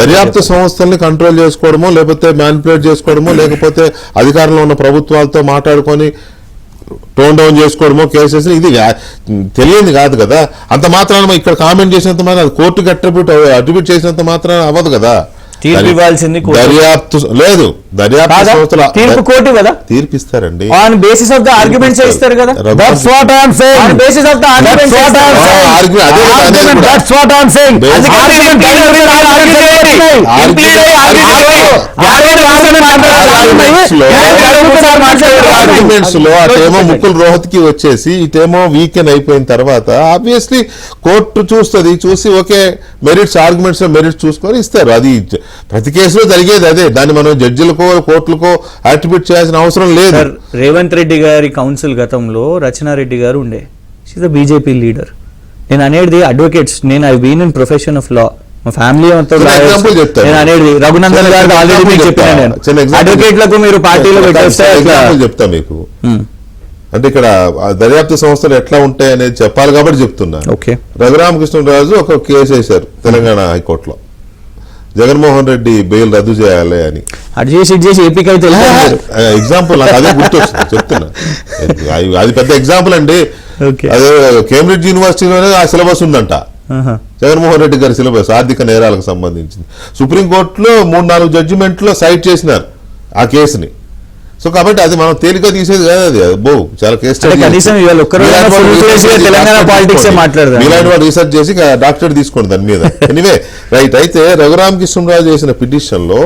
దర్యాప్తు సంస్థల్ని కంట్రోల్ చేసుకోవడమో, లేకపోతే మ్యానిపులేట్ చేసుకోవడమో, లేకపోతే అధికారంలో ఉన్న ప్రభుత్వాలతో మాట్లాడుకొని టోన్ డౌన్ చేసుకోవడమో కేసెస్, ఇది తెలియదు కాదు కదా. అంత మాత్రాన ఇక్కడ కామెంట్ చేసినంత మాత్రం కోర్టుకి అట్రిబ్యూట్ చేసినంత మాత్రం అవ్వదు కదా. దర్యాప్తు లేదు, దర్యాప్తు కాదా? సంస్థల తీర్పు కోర్టు కదా, తీర్పిస్తారండి. On basis of the arguments ఇస్తారు కదా. That's what I am saying. On basis of the arguments That's what I am saying. Argument, అదే కదా అనేది కూడా. That's what I am saying. Basic- arguments లో అటేమో ముకుల్ రోహత్ కి వచ్చేసి ఇటేమో వీకెండ్ అయిపోయిన తర్వాత ఆబ్వియస్లీ కోర్టు చూసి ఓకే మెరిట్స్ ఆర్గ్యుమెంట్స్ లో మెరిట్స్ చూసుకొని ఇస్తారు. అది ప్రతి కేసులో జరిగేది అదే. దాన్ని మనం జడ్జిలకో కోర్టులకో అట్రిబ్యూట్ చేయాల్సిన అవసరం లేదు. సార్, రేవంత్ రెడ్డి గారి కౌన్సిల్ గతంలో రచనారెడ్డి గారు ఉండే, షీఈ్ ద బీజేపీ లీడర్. నేను అనేది అడ్వకేట్స్, నేను I been in profession of law, మా ఫ్యామిలీ అంతా చిన్న lawyers. example చెప్తాను. నేను అనేది రఘునందన్ గారు చిన్న ఆల్రెడీ మీకు example చెప్పాను నేను. చిన్న example అడ్వకేట్లకు మీరు పార్టీలో పెట్టేస్తే అట్లా. ఎగ్జాంపుల్ చెప్తా మీకు. అంటే ఇక్కడ ఆ దర్యాప్తు సంస్థలు ఎట్లా ఉంటాయి అనేది చెప్పాలి కాబట్టి చెప్తున్నాను. ఓకే. రఘురామకృష్ణరాజు ఒక కేసు వేశారు తెలంగాణ హైకోర్టులో, జగన్మోహన్ రెడ్డి బెయిల్ రద్దు చేయాలి అని. అటు చేసి ఇటు చేసి ఏపీకి అయితే వెళ్ళిపోయారు. ఎగ్జాంపుల్ నాకు అదే గుర్తొచ్చింది చెప్తున్నా. అది పెద్ద ఎగ్జాంపుల్ అండి. ఓకే. అదే కేంబ్రిడ్జ్ యూనివర్సిటీలోనే ఆ సిలబస్ ఉందంట, జగన్మోహన్ రెడ్డి గారి సిలబస్ ఆర్థిక నేరాలకు సంబంధించింది. సుప్రీంకోర్టులో 3-4 జడ్జిమెంట్లో సైట్ చేసినారు ఆ కేసుని. సో కాబట్టి అది మనం తేలిక తీసేది కాదు. అది చాలా కేసు అంటే కనీసం ఇవాళ ఒక్కరోజు full fledged గా తెలంగాణ politics ఏ మాట్లాడదాం. మీలాంటి వాడు రీసెర్చ్ చేసి డాక్టరేట్ తీసుకోండి దాని మీద. Anyway right. అయితే రఘురామకృష్ణరాజు చేసిన పిటిషన్ లో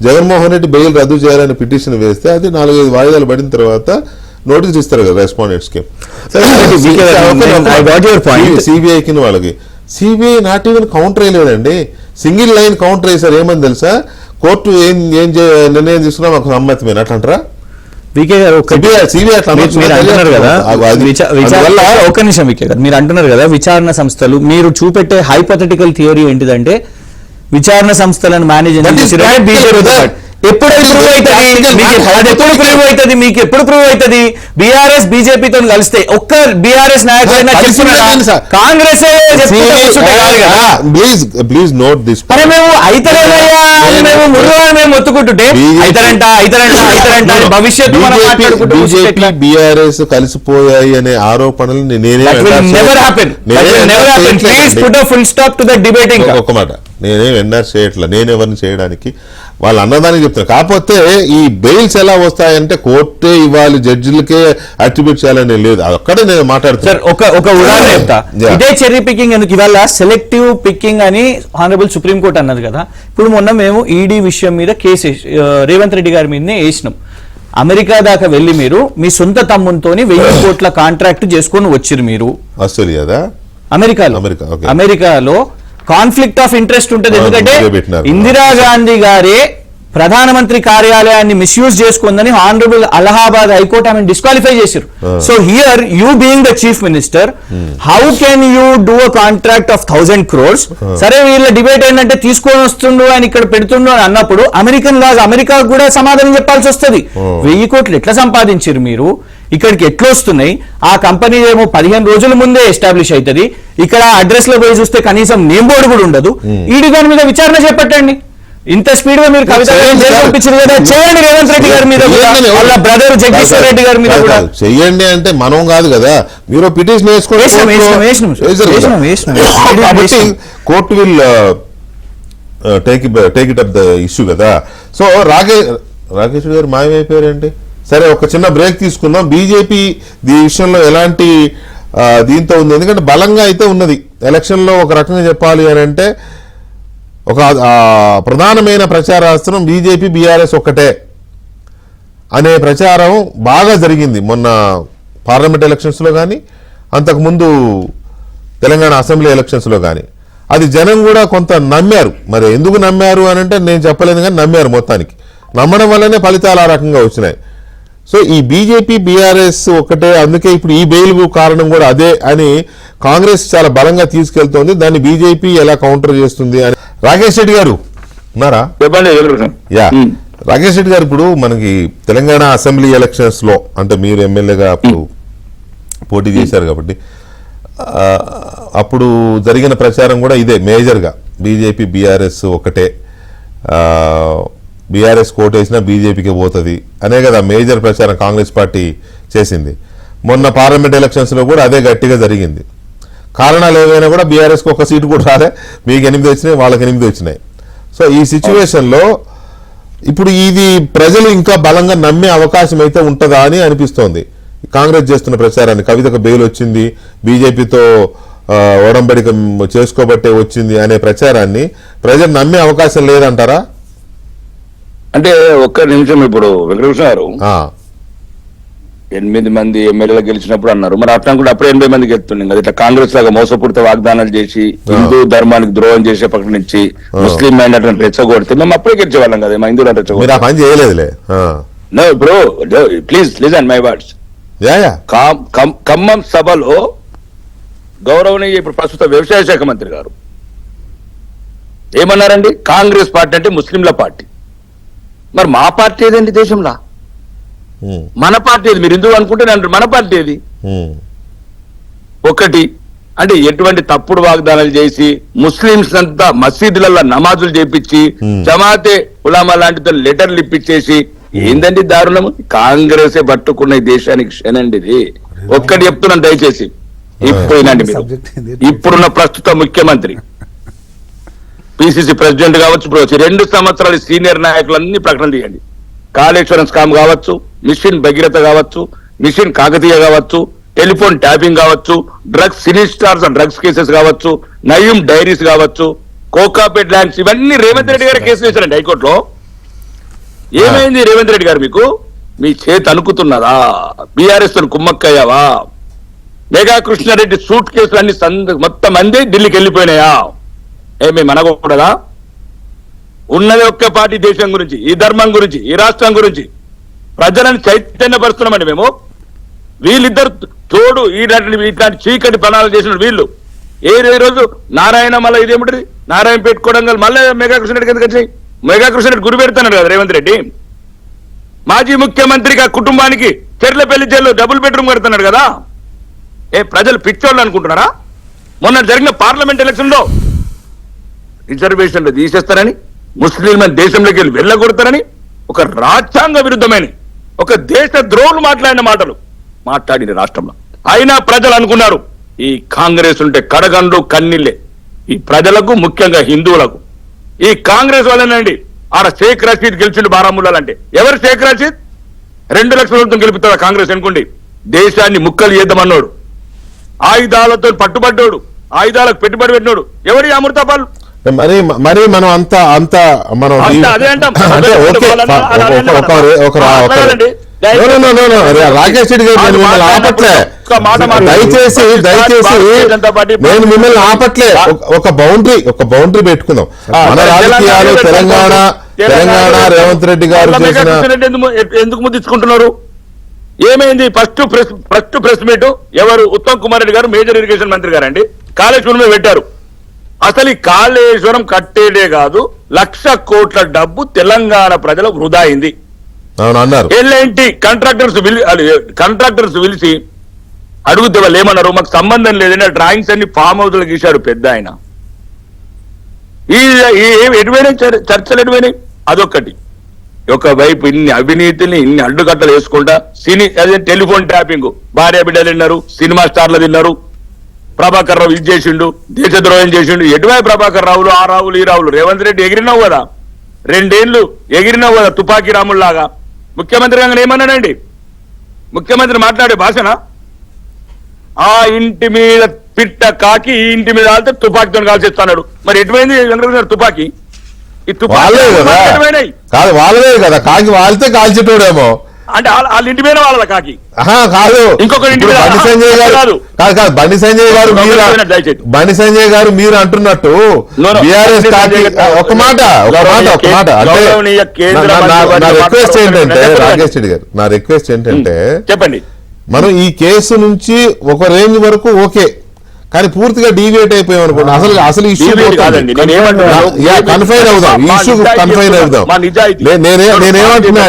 జగన్మోహన్ రెడ్డి బెయిల్ రద్దు చేయాలని పిటిషన్ వేస్తే అది 4-5 వాయిదాలు పడిన తర్వాత నోటీస్ ఇస్తారు కదా రెస్పాండెంట్స్ కి. I got your point. సిబిఐకి వాళ్ళకి సిబిఐ నాట్ ఈవెన్ కౌంటర్ వేయలేదండి, సింగిల్ లైన్ కౌంటర్ వేశారు. ఏమని తెలుసా, కోర్టు ఏం నిర్ణయం తీసుకున్నా మాకు సమ్మతమైన అట్లంటారా? వికే గారు సిబిఐ అట్లా మీరు అంటున్నారు కదా ఒక్క నిమిషం వికే గారు, మీరు అంటున్నారు కదా విచారణ సంస్థలు, మీరు చూపెట్టే హైపోథెటికల్ థియరీ ఏంటిదంటే విచారణ సంస్థలను మేనేజ్ ఎప్పుడు ప్రూవ్ అవుతుంది, మీకు ఎప్పుడు ప్రూవ్ అవుతుంది? బీఆర్ఎస్ బీజేపీతో కలిస్తే ఒక్క బీఆర్ఎస్ నాయకుడైనా కాంగ్రెస్ ప్లీజ్ నోట్ దిస్. అరే మేము అయితలేదయ్యా, మేము ముర్రుగా మేము ఒత్తుకుంటుంటే అయితరంట భవిష్యత్తు మనం మాట్లాడుకుంటూ బీజేపీ బీఆర్ఎస్ కలిసిపోయాయి అనే ఆరోపణలు ఒక మాట నేనేం ఎన్ఆర్ చేయట్లా, నేను ఎవరిని చేయడానికి వాళ్ళు అన్నదానికి చెప్తున్నా. కాకపోతే ఈ బెయిల్స్ ఎలా వస్తాయంటే కోర్టే ఇవ్వాలి, జడ్జిలకే అట్రిబ్యూట్ చేయాలని లేదు. అక్కడే నేను మాట్లాడుతాను. ఒక ఉదాహరణ చెప్తా. ఇదే చెర్రీ పికింగ్ ఎందుకు, ఇవాళ సెలెక్టివ్ పికింగ్ అని హానరబుల్ సుప్రీంకోర్టు అన్నది కదా. ఇప్పుడు మొన్న మేము ఈడీ విషయం మీద కేసు రేవంత్ రెడ్డి గారి మీదనే వేసినాం. అమెరికా దాకా వెళ్ళి మీరు మీ సొంత తమ్మునితోని 1000 కోట్ల కాంట్రాక్ట్ చేసుకొని వచ్చిరు మీరు. ఆస్ట్రేలియాదా? అమెరికాలో కాన్ఫ్లిక్ట్ ఆఫ్ ఇంట్రెస్ట్ ఉంటుంది. ఎందుకంటే ఇందిరాగాంధీ గారే ప్రధానమంత్రి కార్యాలయాన్ని మిస్యూజ్ చేసుకుందని హానరబుల్ అలహాబాద్ హైకోర్టు ఆమె డిస్క్వాలిఫై చేశారు. So here you being the chief minister, how can you do a contract of 1000 crores? సరే వీళ్ళ డిబేట్ ఏంటంటే తీసుకొని వస్తుండు ఆయన ఇక్కడ పెడుతుండు అని అన్నప్పుడు అమెరికా కూడా సమాధానం చెప్పాల్సి వస్తుంది. 1000 కోట్లు ఎట్లా సంపాదించారు మీరు, ఇక్కడికి ఎట్లా వస్తున్నాయి? ఆ కంపెనీ ఏమో 15 రోజుల ముందే ఎస్టాబ్లిష్ అవుతుంది. ఇక్కడ అడ్రస్ లో పోయి చూస్తే కనీసం నేమ్ బోర్డు కూడా ఉండదు. ఈడీ దాని మీద విచారణ చేపట్టండి. ఇంత స్పీడ్ గా మీరు కవిత పంపించారు కదా, చేయండి. రేవంత్ రెడ్డి గారి మీద, వాళ్ళ బ్రదర్ జగదీశ్వర్ రెడ్డి గారి మీద కూడా చెయ్యండి. అంటే మనం కాదు కదా, మీరు పిటిషన్ వేసుకోండి. Court will take it up the issue కదా. సో రాకేష్ గారు మాయమైపోయారండి. సరే ఒక చిన్న బ్రేక్ తీసుకుందాం. బీజేపీ ఈ విషయంలో ఎలాంటి దీంతో ఉంది, ఎందుకంటే బలంగా అయితే ఉన్నది. ఎలక్షన్లో ఒక రకంగా చెప్పాలి అని అంటే ఒక ప్రధానమైన ప్రచారాస్త్రం బీజేపీ బీఆర్ఎస్ ఒక్కటే అనే ప్రచారం బాగా జరిగింది మొన్న పార్లమెంట్ ఎలక్షన్స్లో కానీ అంతకుముందు తెలంగాణ అసెంబ్లీ ఎలక్షన్స్లో కానీ. అది జనం కూడా కొంత నమ్మారు. మరి ఎందుకు నమ్మారు అని అంటే నేను చెప్పలేదు, కానీ నమ్మారు. మొత్తానికి నమ్మడం వల్లనే ఫలితాలు ఆ రకంగా వచ్చినాయి. సో ఈ బీజేపీ బీఆర్ఎస్ ఒకటే, అందుకే ఇప్పుడు ఈ బెయిల్ కారణం కూడా అదే అని కాంగ్రెస్ చాలా బలంగా తీసుకెళ్తోంది. దాన్ని బీజేపీ ఎలా కౌంటర్ చేస్తుంది అని. రాకేష్ రెడ్డి గారు ఉన్నారా? యా, రాకేష్ రెడ్డి గారు, ఇప్పుడు మనకి తెలంగాణ అసెంబ్లీ ఎలక్షన్స్ లో అంటే మీరు ఎమ్మెల్యేగా అప్పుడు పోటీ చేశారు కాబట్టి అప్పుడు జరిగిన ప్రచారం కూడా ఇదే మేజర్గా, బీజేపీ బీఆర్ఎస్ ఒకటే, బీఆర్ఎస్ కోటేసినా బీజేపీకి పోతుంది అనే కదా మేజర్ ప్రచారం కాంగ్రెస్ పార్టీ చేసింది. మొన్న పార్లమెంట్ ఎలక్షన్స్లో కూడా అదే గట్టిగా జరిగింది. కారణాలు ఏమైనా కూడా బీఆర్ఎస్కి 1 సీటు కూడా రాలే, మీకు 8 వచ్చినాయి, వాళ్ళకి 8 వచ్చినాయి. సో ఈ సిచ్యువేషన్లో ఇప్పుడు ఇది ప్రజలు ఇంకా బలంగా నమ్మే అవకాశం అయితే ఉంటుందా అని అనిపిస్తోంది కాంగ్రెస్ చేస్తున్న ప్రచారాన్ని. కవితకు బెయిల్ వచ్చింది, బీజేపీతో ఒడంబడిక చేసుకోబట్టే వచ్చింది అనే ప్రచారాన్ని ప్రజలు నమ్మే అవకాశం లేదంటారా? అంటే ఒక్క నిమిషం, ఇప్పుడు వెంకటకృష్ణ గారు ఆ, 8 మంది ఎమ్మెల్యేలు గెలిచినప్పుడు అన్నారు, మరి అట్లా కూడా అప్పుడే 80 మందికి ఎత్తున్నాం కదా. ఇట్లా కాంగ్రెస్ లాగా మోసపూరిత వాగ్దానాలు చేసి హిందూ ధర్మానికి ద్రోహం చేసే పక్కన నుంచి ముస్లిం మైనార్టీని రెచ్చగొడితే మేము అప్పుడే గెలిచేవాళ్ళం కదా, మా హిందువులను మీరు ఆ రెచ్చగొడతాం. పని చేయలేదులే. ఇప్పుడు please listen my words. Yeah yeah Khammam సభలో గౌరవనీయ ఇప్పుడు ప్రస్తుత వ్యవసాయ శాఖ మంత్రి గారు ఏమన్నారండి? కాంగ్రెస్ పార్టీ అంటే ముస్లింల పార్టీ. మరి మా పార్టీ ఏదండి దేశంలో? ఉమ్, మన పార్టీ ఏది? మీరు హిందువు అనుకుంటే నేను మన పార్టీ ఏది? ఉమ్, ఒకటి అంటే ఎటువంటి తప్పుడు వాగ్దానాలు చేసి ముస్లింస్ అంతా మసీదులలో నమాజులు చేపించి జమాతే ఉలామా లాంటితో లెటర్లు ఇప్పించేసి ఏందండి దారుణం? కాంగ్రెసే పట్టుకున్న ఈ దేశానికి క్షణండి ఇది. ఒక్కటి చెప్తున్నాను దయచేసి, ఇప్పుడేనండి మీరు ఇప్పుడున్న ప్రస్తుత ముఖ్యమంత్రి పిసిసి ప్రెసిడెంట్ కావచ్చు, ఇప్పుడు వచ్చి 2 సంవత్సరాలు సీనియర్ నాయకులన్నీ ప్రకటన చేయండి. కాళేశ్వరం స్కామ్ కావచ్చు, మిషన్ భగీరథ కావచ్చు, మిషన్ కాకతీయ కావచ్చు, టెలిఫోన్ ట్యాపింగ్ కావచ్చు, డ్రగ్స్ సినిస్టార్స్ అండ్ డ్రగ్స్ కేసెస్ కావచ్చు, నయూం డైరీస్ కావచ్చు, కోకాపేట్ ల్యాండ్స్, ఇవన్నీ రేవంత్ రెడ్డి గారు కేసు వేశారండి హైకోర్టులో. ఏమైంది రేవంత్ రెడ్డి గారు? మీకు మీ చేతి అనుకుతున్నదా? బీఆర్ఎస్ తో కుమ్మక్కయ్యావా? మెగా కృష్ణారెడ్డి సూట్ కేసులు అన్ని మొత్తం మంది ఢిల్లీకి వెళ్ళిపోయినాయా? ఏమి మనకూడదా? ఉన్నది ఒక్క పార్టీ దేశం గురించి, ఈ ధర్మం గురించి, ఈ రాష్ట్రం గురించి ప్రజలను చైతన్యపరుస్తున్నామండి మేము. వీళ్ళిద్దరు తోడు ఇట్లాంటి చీకటి ప్రణాళిక చేసిన వీళ్ళు ఏ రోజు నారాయణ మళ్ళీ ఇదేమిటి నారాయణ పెట్టుకోవడం కాదు, మళ్ళీ మెగా కృష్ణారెడ్డి ఎందుకు వచ్చాయి? మెగా కృష్ణారెడ్డి గురి పెడుతున్నాడు కదా రేవంత్ రెడ్డి. మాజీ ముఖ్యమంత్రికి ఆ కుటుంబానికి చెర్లపల్లి జైల్లో డబుల్ బెడ్రూమ్ కడుతున్నాడు కదా. ప్రజలు పిచ్చోళ్ళు అనుకుంటున్నారా? మొన్న జరిగిన పార్లమెంట్ ఎలక్షన్ లో రిజర్వేషన్లు తీసేస్తారని, ముస్లింలను దేశంలోకి వెళ్ళి వెళ్ళగొడతారని ఒక రాజ్యాంగ విరుద్ధమైన ఒక దేశ ద్రోహులు మాట్లాడిన మాటలు మాట్లాడిన రాష్ట్రంలో అయినా ప్రజలు అనుకున్నారు ఈ కాంగ్రెస్ ఉంటే కడగండ్లు కన్నీళ్ళే ఈ ప్రజలకు, ముఖ్యంగా హిందువులకు. ఈ కాంగ్రెస్ వల్లనండి ఆడ షేక్ రషీద్ గెలిచిండు బారాముల్లాలంటే. ఎవరు షేక్ రషీద్? 2 లక్షల గెలుపుతాడు కాంగ్రెస్ అనుకోండి. దేశాన్ని ముక్కలు చేద్దామన్నాడు, ఆయుధాలతో పట్టుబడ్డాడు, ఆయుధాలకు పెట్టుబడి పెట్టినాడు. ఎవరి అమృతపాల్? మరి మనం అంత మనం అదే అంటాం. అంటే ఓకే, రాకేష్ రెడ్డి గారు నేను మిమ్మల్ని ఆపట్లే, దయచేసి నేను మిమ్మల్ని ఆపట్లే. ఒక బౌండరీ పెట్టుకుందాం. మన రాజకీయాలు తెలంగాణ రేవంత్ రెడ్డి గారు ఎందుకు ముద్దించుకుంటున్నారు? ఏమైంది? ఫస్ట్ ప్రెస్ మీట్ ఎవరు? ఉత్తమ్ కుమార్ రెడ్డి గారు, మేజర్ ఇరిగేషన్ మంత్రి గారండి, కాళేశ్వరం పెట్టారు. అసలు ఈ కాళేశ్వరం కట్టేదే కాదు, 1,00,000 కోట్ల డబ్బు తెలంగాణ ప్రజల వృధా అయింది అన్నారు. ఎల్ఎన్టీ కాంట్రాక్టర్స్ పిలిచి అడుగుతే వాళ్ళు ఏమన్నారు? మాకు సంబంధం లేదని డ్రాయింగ్స్ అన్ని ఫామ్ హౌస్ లో గీశాడు పెద్ద ఆయన. ఎటువైనాయి చర్చలు, ఎటువైనాయి? అదొక్కటి. ఒకవైపు ఇన్ని అవినీతిని, ఇన్ని అడ్డుకట్టలు వేసుకుంటా అదే టెలిఫోన్ ట్యాపింగ్, భార్య బిడ్డలు తిన్నారు, సినిమా స్టార్లు తిన్నారు, ప్రభాకర్ రావు ఇది చేసిండు, దేశద్రోహం చేసిండు. ఎటువైపు ప్రభాకర్ రావులు, ఆ రావులు, ఈ రావులు? రేవంత్ రెడ్డి ఎగిరినావు కదా, 2 ఏళ్లు ఎగిరినావు కదా తుపాకీ రాముల్లాగా. ముఖ్యమంత్రి గారు ఏమన్నాడండి? ముఖ్యమంత్రి మాట్లాడే భాషన ఆ ఇంటి మీద పిట్ట కాకి ఈ ఇంటి మీద ఆడితే తుపాకీతో కాల్చేస్తున్నాడు. మరి ఎటువైంది తుపాకీ? ఈ తుపాకీ కాదు వాళ్ళదే కదా, కాకి వాళ్తే కాల్చేటోడేమో. అంటే వాళ్ళ ఇంటి మీద వాళ్ళ కాకి కాదు. ఇంకొకరి ఇంటి మీద బండి సంజయ్ గారు బండి సంజయ్ గారు మీరు అంటున్నట్టు బీఆర్ఎస్ కాకి. ఒక మాట అంటే నా రిక్వెస్ట్ ఏంటంటే రాకేష్ రెడ్డి గారు, నా రిక్వెస్ట్ ఏంటంటే చెప్పండి, మనం ఈ కేసు నుంచి ఒక రేంజ్ వరకు ఓకే, కానీ పూర్తిగా డీవియేట్ అయిపోయాం అనుకోండి. అసలు ఇష్యూ కన్ఫైన్ అవుదాం, ఇష్యూ కన్ఫైన్ అవుదాం. నేనేమంటున్నా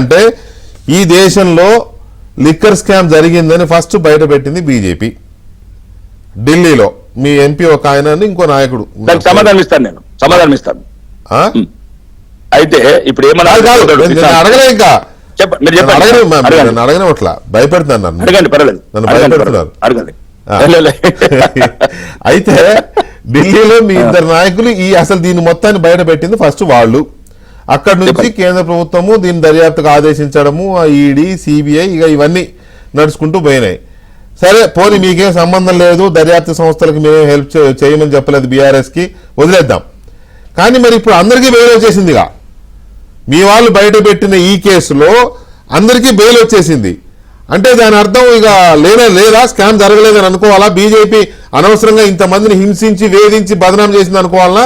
అంటే ఈ దేశంలో లిక్కర్ స్కామ్ జరిగిందని ఫస్ట్ బయట పెట్టింది బీజేపీ. ఢిల్లీలో మీ ఎంపీ ఒక ఆయన, ఇంకో నాయకుడు. సమాధానం ఇస్తాను. అయితే ఇప్పుడు ఏమన్నా అడగలే, ఇంకా అడగనట్లా భయపెడుతున్నారు, నన్ను భయపెడుతున్నారు. అయితే ఢిల్లీలో మీ 2 నాయకులు అసలు దీన్ని మొత్తాన్ని బయట పెట్టింది ఫస్ట్ వాళ్ళు. అక్కడి నుంచి చెప్పండి. కేంద్ర ప్రభుత్వము దీని దర్యాప్తుకు ఆదేశించడము, ఆ ఈడీ, సిబిఐ ఇక ఇవన్నీ నడుచుకుంటూ పోయినాయి. సరే పోనీ మీకేం సంబంధం లేదు, దర్యాప్తు సంస్థలకు మేము హెల్ప్ చేయమని చెప్పలేదు బీఆర్ఎస్కి, వదిలేద్దాం. కానీ మరి ఇప్పుడు అందరికీ బెయిల్ వచ్చేసిందిగా. మీ వాళ్ళు బయట పెట్టిన ఈ కేసులో అందరికీ బెయిల్ వచ్చేసింది అంటే దాని అర్థం ఇక లేదా స్కామ్ జరగలేదని అనుకోవాలా? బీజేపీ అనవసరంగా ఇంతమందిని హింసించి వేధించి బదనాం చేసింది అనుకోవాలా?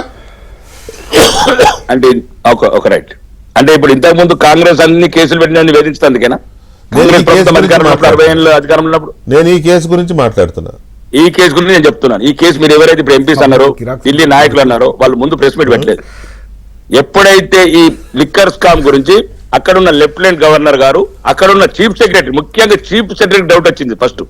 అంటే ఒక రైట్. అంటే ఇప్పుడు ఇంతకు ముందు కాంగ్రెస్ అన్ని కేసులు పెట్టిన వేధించడానికేనా? కాంగ్రెస్ ప్రభుత్వం అధికారంలో ఉన్నప్పుడు 40 ఏళ్ళు అధికారంలో ఉన్నప్పుడు నేను ఈ కేసు గురించి మాట్లాడుతున్నా. ఈ కేసు గురించి నేను చెప్తున్నాను. ఈ కేసు మీరు ఎవరైతే ఇప్పుడు ఎంపీస్ అన్నారో, ఢిల్లీ నాయకులు అన్నారో, వాళ్ళు ముందు ప్రెస్ మీట్ పెట్టలేదు. ఎప్పుడైతే ఈ లిక్కర్ స్కామ్ గురించి అక్కడున్న లెఫ్టినెంట్ గవర్నర్ గారు, అక్కడున్న చీఫ్ సెక్రటరీ, ముఖ్యంగా చీఫ్ సెక్రటరీ డౌట్ వచ్చింది ఫస్ట్.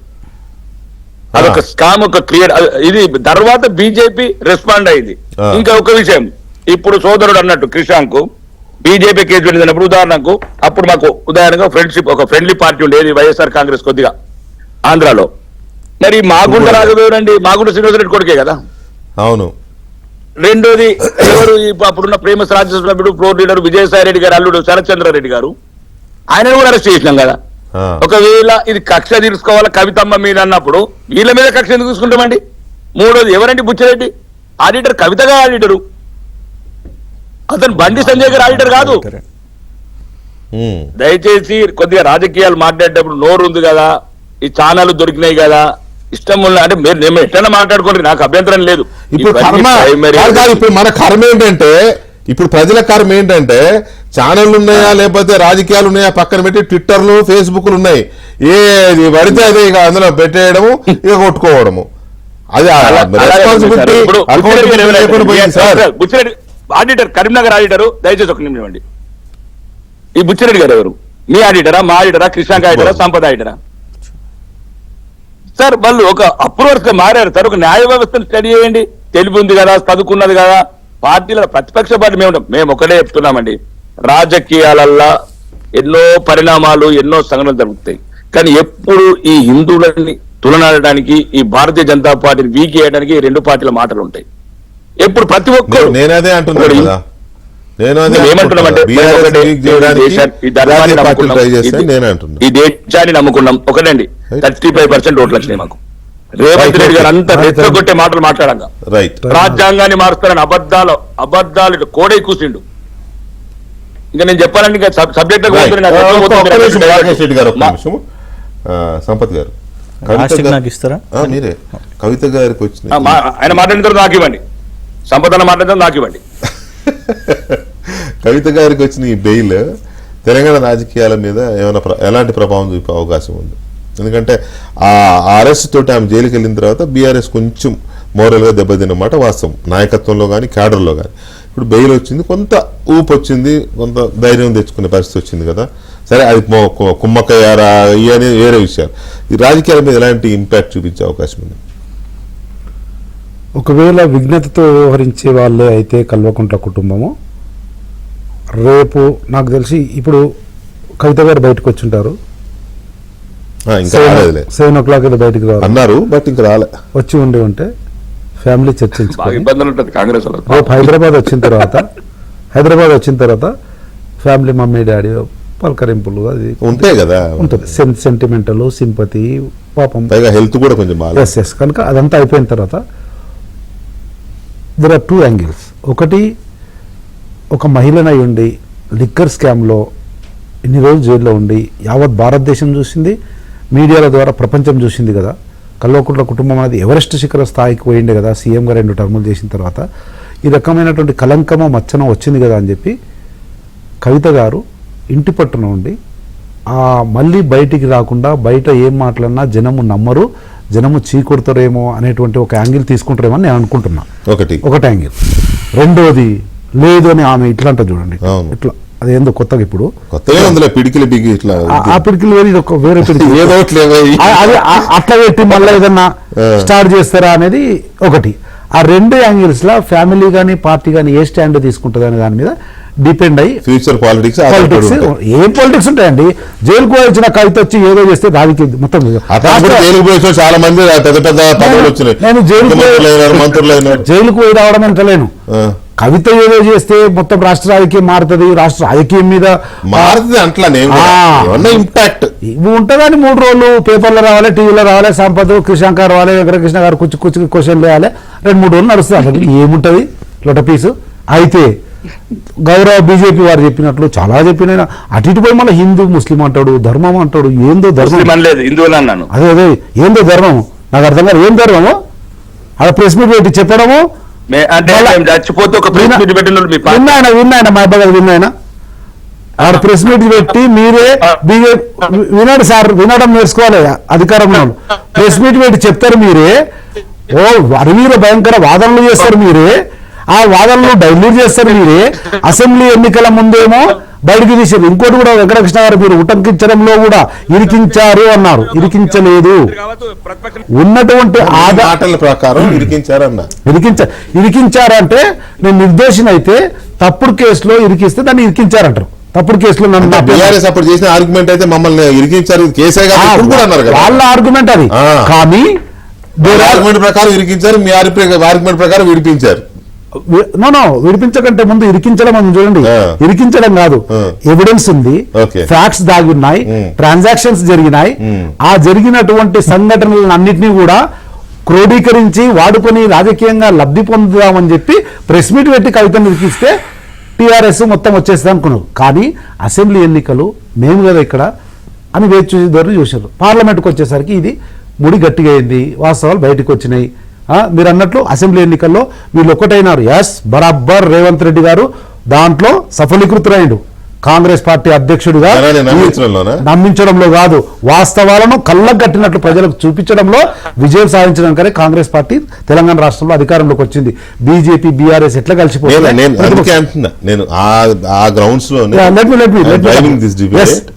అదొక స్కామ్, ఒక క్లియర్. ఇది తర్వాత బీజేపీ రెస్పాండ్ అయింది. ఇంకా ఒక విషయం, ఇప్పుడు సోదరుడు అన్నట్టు క్రిషాంక్ బీజేపీ కేసు వెళ్ళినప్పుడు ఉదాహరణకు అప్పుడు మాకు ఉదాహరణగా ఫ్రెండ్షిప్, ఒక ఫ్రెండ్లీ పార్టీ ఉండేది వైఎస్ఆర్ కాంగ్రెస్ కొద్దిగా ఆంధ్రాలో. మరి మాగుంట రాఘవేంద్రండి, మాగుంట శ్రీనివాసరెడ్డి కొడుకే కదా. అవును. రెండోది ఎవరు అప్పుడున్న ప్రేమస్ రాజ్యసభ్యుడు ఫ్లోర్ లీడర్ విజయసాయి రెడ్డి గారు అల్లుడు శరత్చంద్రారెడ్డి గారు, ఆయనను కూడా అరెస్ట్ చేసినాం కదా. ఒకవేళ ఇది కక్ష తీసుకోవాలా కవితమ్మ మీద అన్నప్పుడు వీళ్ళ మీద కక్ష ఎందుకు తీసుకుంటామండి? మూడోది ఎవరండి బుచ్చిరెడ్డి? Auditor, కవితగా auditor. అతను బండి సంజయ్ గారు ఆడిటర్ కాదు. దయచేసి కొద్దిగా రాజకీయాలు మాట్లాడేటప్పుడు నోరు ఉంది కదా, ఈ ఛానల్ దొరికినాయి కదా, ఇష్టం ఉన్న అంటే మీరు ఎట్లా మాట్లాడుకోండి, నాకు అభ్యంతరం లేదు. ఇప్పుడు ఇప్పుడు మన కర్మ ఏంటంటే, ఇప్పుడు ప్రజల కర్మ ఏంటంటే ఛానళ్ళు ఉన్నాయా లేకపోతే రాజకీయాలు ఉన్నాయా పక్కన పెట్టి ట్విట్టర్లు, ఫేస్బుక్లు ఉన్నాయి. ఏది పడితే అదే ఇక అందులో పెట్టేయడము, ఇక కొట్టుకోవడము. అది responsibility Buchi Reddy auditor, Karimnagar auditor. దయచేసి ఒక నిమిషం అండి. ఈ బుచ్చిరెడ్డి గారు ఎవరు? మీ ఆడిటరా, మా ఆడిటరా, కృష్ణాంక ఆడిటరా, సంపద ఆడిటరా? సార్ వాళ్ళు ఒక అప్రూవర్స్ గా మారారు సార్. ఒక న్యాయ వ్యవస్థను స్టడీ చేయండి. తెలివి ఉంది కదా, చదువుకున్నది కదా. పార్టీల ప్రతిపక్ష పార్టీ మేము ఒకటే చెప్తున్నామండి, రాజకీయాలల్లా ఎన్నో పరిణామాలు, ఎన్నో సంఘటనలు జరుగుతాయి. కానీ ఎప్పుడు ఈ హిందువులని తులనాడడానికి, ఈ భారతీయ జనతా పార్టీని వీక్ చేయడానికి ఈ రెండు పార్టీల మాటలు ఉంటాయి. ఎప్పుడు ప్రతి ఒక్కరు నేనదే అంటున్నాను కదా. ఏమంటున్నామంటే ఈ దేశాన్ని నమ్ముకున్నాం. ఒకటండి, 35% ఓట్లు వచ్చినాయి మాకు. రేవంత్ రెడ్డి గారు అంతా రెచ్చగొట్టే మాటలు మాట్లాడంగా రాజ్యాంగాన్ని మారుస్తారని అబద్ధాలు కోడై కూర్చుండు. ఇంకా నేను చెప్పాలంటే ఇంకా సబ్జెక్ట్ సంపత్ గారు మీరే కవిత గారికి వచ్చిన ఆయన మాట్లాడిన తర్వాత నాకు ఇవ్వండి, సంపద మాట్లాడిన నాకు ఇవ్వండి. కవిత గారికి వచ్చిన ఈ బెయిల్ తెలంగాణ రాజకీయాల మీద ఏమైనా ఎలాంటి ప్రభావం చూపే అవకాశం ఉంది? ఎందుకంటే ఆ అరెస్ట్ తోటి ఆమె జైలుకి వెళ్ళిన తర్వాత బీఆర్ఎస్ కొంచెం మోరల్గా దెబ్బతిన్నమాట వాస్తవం, నాయకత్వంలో కానీ క్యాడర్లో కానీ. ఇప్పుడు బెయిల్ వచ్చింది, కొంత ఊపు వచ్చింది, కొంత ధైర్యం తెచ్చుకునే పరిస్థితి వచ్చింది కదా. సరే అది కుమ్మక్కయ్యారా ఇవన్నీ వేరే విషయాలు. ఈ రాజకీయాల మీద ఎలాంటి ఇంపాక్ట్ చూపించే అవకాశం ఉంది? ఒకవేళ విఘ్నతతో వ్యవహరించే వాళ్ళే అయితే కల్వకుంట్ల కుటుంబము, రేపు నాకు తెలిసి ఇప్పుడు కవిత గారు బయటకు వచ్చి ఉంటారు, 7 o'clock ఏదో బయటకు అన్నారు, బట్ ఇంకా రాలే. వచ్చి ఉంటే ఫ్యామిలీ చర్చించుకోవాలి. కాంగ్రెస్ రేపు హైదరాబాద్ వచ్చిన తర్వాత ఫ్యామిలీ మమ్మీ డాడీ పలకరింపులు అది ఉంటాయి కదా, ఉంటుంది. సెంటిమెంటల్ సింపతి, పాపం హెల్త్ కూడా కొంచెం ఎస్ కనుక అదంతా అయిపోయిన తర్వాత దెర్ ఆర్ 2 angles. ఒకటి, ఒక మహిళనై ఉండి లిక్కర్ స్కామ్లో ఇన్ని రోజులు జైల్లో ఉండి యావత్ భారతదేశం చూసింది, మీడియాల ద్వారా ప్రపంచం చూసింది కదా. కల్వకుంట్ల కుటుంబం అనేది ఎవరెస్ట్ శిఖర స్థాయికి పోయిండే కదా సీఎంగా 2 టర్ములు చేసిన తర్వాత. ఈ రకమైనటువంటి కలంకమో మచ్చనో వచ్చింది కదా అని చెప్పి కవిత గారు ఇంటి పట్టున ఉండి మళ్ళీ బయటికి రాకుండా, బయట ఏం మాట్లాడినా జనము నమ్మరు, జనము చీకొడతారేమో అనేటువంటి ఒక యాంగిల్ తీసుకుంటారేమో అని నేను అనుకుంటున్నా. ఒకటి యాంగిల్. రెండోది లేదు అని ఆమె ఇట్లా అంట చూడండి, ఇట్లా అదేందో కొత్తగా ఇప్పుడు పిడికిలి బిగి ఇట్లా ఆ పిడికిలు వేరే పిడికిలు అట్లా పెట్టి మళ్ళీ ఏదన్నా స్టార్ట్ చేస్తారా అనేది ఒకటి. ఆ 2 యాంగిల్స్ లా ఫ్యామిలీ కానీ పార్టీ కానీ ఏ స్టాండ్ తీసుకుంటుంది అనే దాని మీద డిపెండ్ అయ్యి ఫ్యూచర్ పాలిటిక్స్ ఏం పాలిటిక్స్ ఉంటాయండి. జైలుకు వచ్చిన కవిత వచ్చి ఏదో చేస్తే దానికి మొత్తం చాలా మంది పెద్ద పెద్ద నేను జైలుకు పోయి రావడం ఎంతలేను. కవిత ఏదో చేస్తే మొత్తం రాష్ట్ర రాజకీయం మారుతుంది, రాష్ట్ర రాజకీయం మీద మారుతుంది అంట్లా ఇంపాక్ట్ ఉంటుందని 3 రోజులు పేపర్లో రావాలి, టీవీలో రావాలి, సంపత్ కృష్ణాంక రావాలి, వెంకటకృష్ణ గారు కుచ్చు క్వశ్చన్లు వేయాలి, 2-3 రోజులు నడుస్తుంది. అసలు ఏముంటుంది లొట పీసు. అయితే గౌరవ బీజేపీ వారు చెప్పినట్లు చాలా చెప్పిన అటు ఇటు పోయి మళ్ళీ హిందూ ముస్లిం అంటాడు, ధర్మం అంటాడు. ఏందో ధర్మం లేదు, హిందువులు అన్నాను. అదే ఏందో ధర్మం నాకు అర్థం కాదు. ఏం ధర్మము? అక్కడ ప్రెస్ మీట్ పెట్టి చెప్పడము, చచ్చిపోతే ఒక ప్రెస్ మీట్ విన్నాయన మా అబ్బాయి విన్నాయన ఆడ ప్రెస్ మీట్ పెట్టి మీరే వినండి సార్, వినడం నేర్చుకోవాలి అధికారంలో. ప్రెస్ మీట్ పెట్టి చెప్తారు మీరే, ఓ అరవీర భయంకర వాదనలు చేస్తారు మీరే, ఆ వాదనలు డైల్యూట్ చేస్తారు మీరే. అసెంబ్లీ ఎన్నికల ముందేమో బయటికి తీసారు. ఇంకోటి కూడా వెంకటకృష్ణ గారు మీరు ఉటంకించడంలో కూడా ఇరికించారు అన్నారు. ఇరికించలేదు, ఉన్నటువంటి ఆటల ప్రకారం ఇరికించారంటే నేను నిర్దోషిని అయితే తప్పుడు కేసులో ఇరికిస్తే దాన్ని ఇరికించారంటారు. తప్పుడు కేసులో బీఆర్ఎస్ అప్పుడు చేసిన ఆర్గ్యుమెంట్ అయితే మమ్మల్ని ఇరికించారు కేసే వాళ్ళ ఆర్గ్యుమెంట్ అది. కానీ ఆర్గ్యుమెంట్ ప్రకారం ఇరికించారు, మీ ఆర్గ్యుమెంట్ ప్రకారం విడిపించారు. నో విడిపించకంటే ముందు ఇరికించడం అని చూడండి. ఇరికించడం కాదు, ఎవిడెన్స్ ఉంది, ఫ్యాక్ట్స్ దాగి ఉన్నాయి, ట్రాన్సాక్షన్స్ జరిగినాయి. ఆ జరిగినటువంటి సంఘటనలను అన్నింటినీ కూడా క్రోడీకరించి వాడుకొని రాజకీయంగా లబ్ధి పొందుదామని చెప్పి ప్రెస్ మీట్ పెట్టి కవితను ఇరికిస్తే టీఆర్ఎస్ మొత్తం వచ్చేస్తుంది అనుకున్నారు. కానీ అసెంబ్లీ ఎన్నికలు మేము కదా ఇక్కడ అని వేచి చూసి ధోరణి చూశారు. పార్లమెంట్కి వచ్చేసరికి ఇది ముడి గట్టిగా అయింది, వాస్తవాలు బయటకు వచ్చినాయి. మీరు అన్నట్లు అసెంబ్లీ ఎన్నికల్లో వీళ్ళు ఒక్కటైనారు. ఎస్ బరాబర్ రేవంత్ రెడ్డి గారు దాంట్లో సఫలీకృతులైండు. కాంగ్రెస్ పార్టీ అధ్యక్షుడిగా నమ్మించడంలో కాదు, వాస్తవాలను కళ్ళకు కట్టినట్లు ప్రజలకు చూపించడంలో విజయం సాధించడానికనే కాంగ్రెస్ పార్టీ తెలంగాణ రాష్ట్రంలో అధికారంలోకి వచ్చింది. బీజేపీ బీఆర్ఎస్ ఎట్లా కలిసిపోతుంది.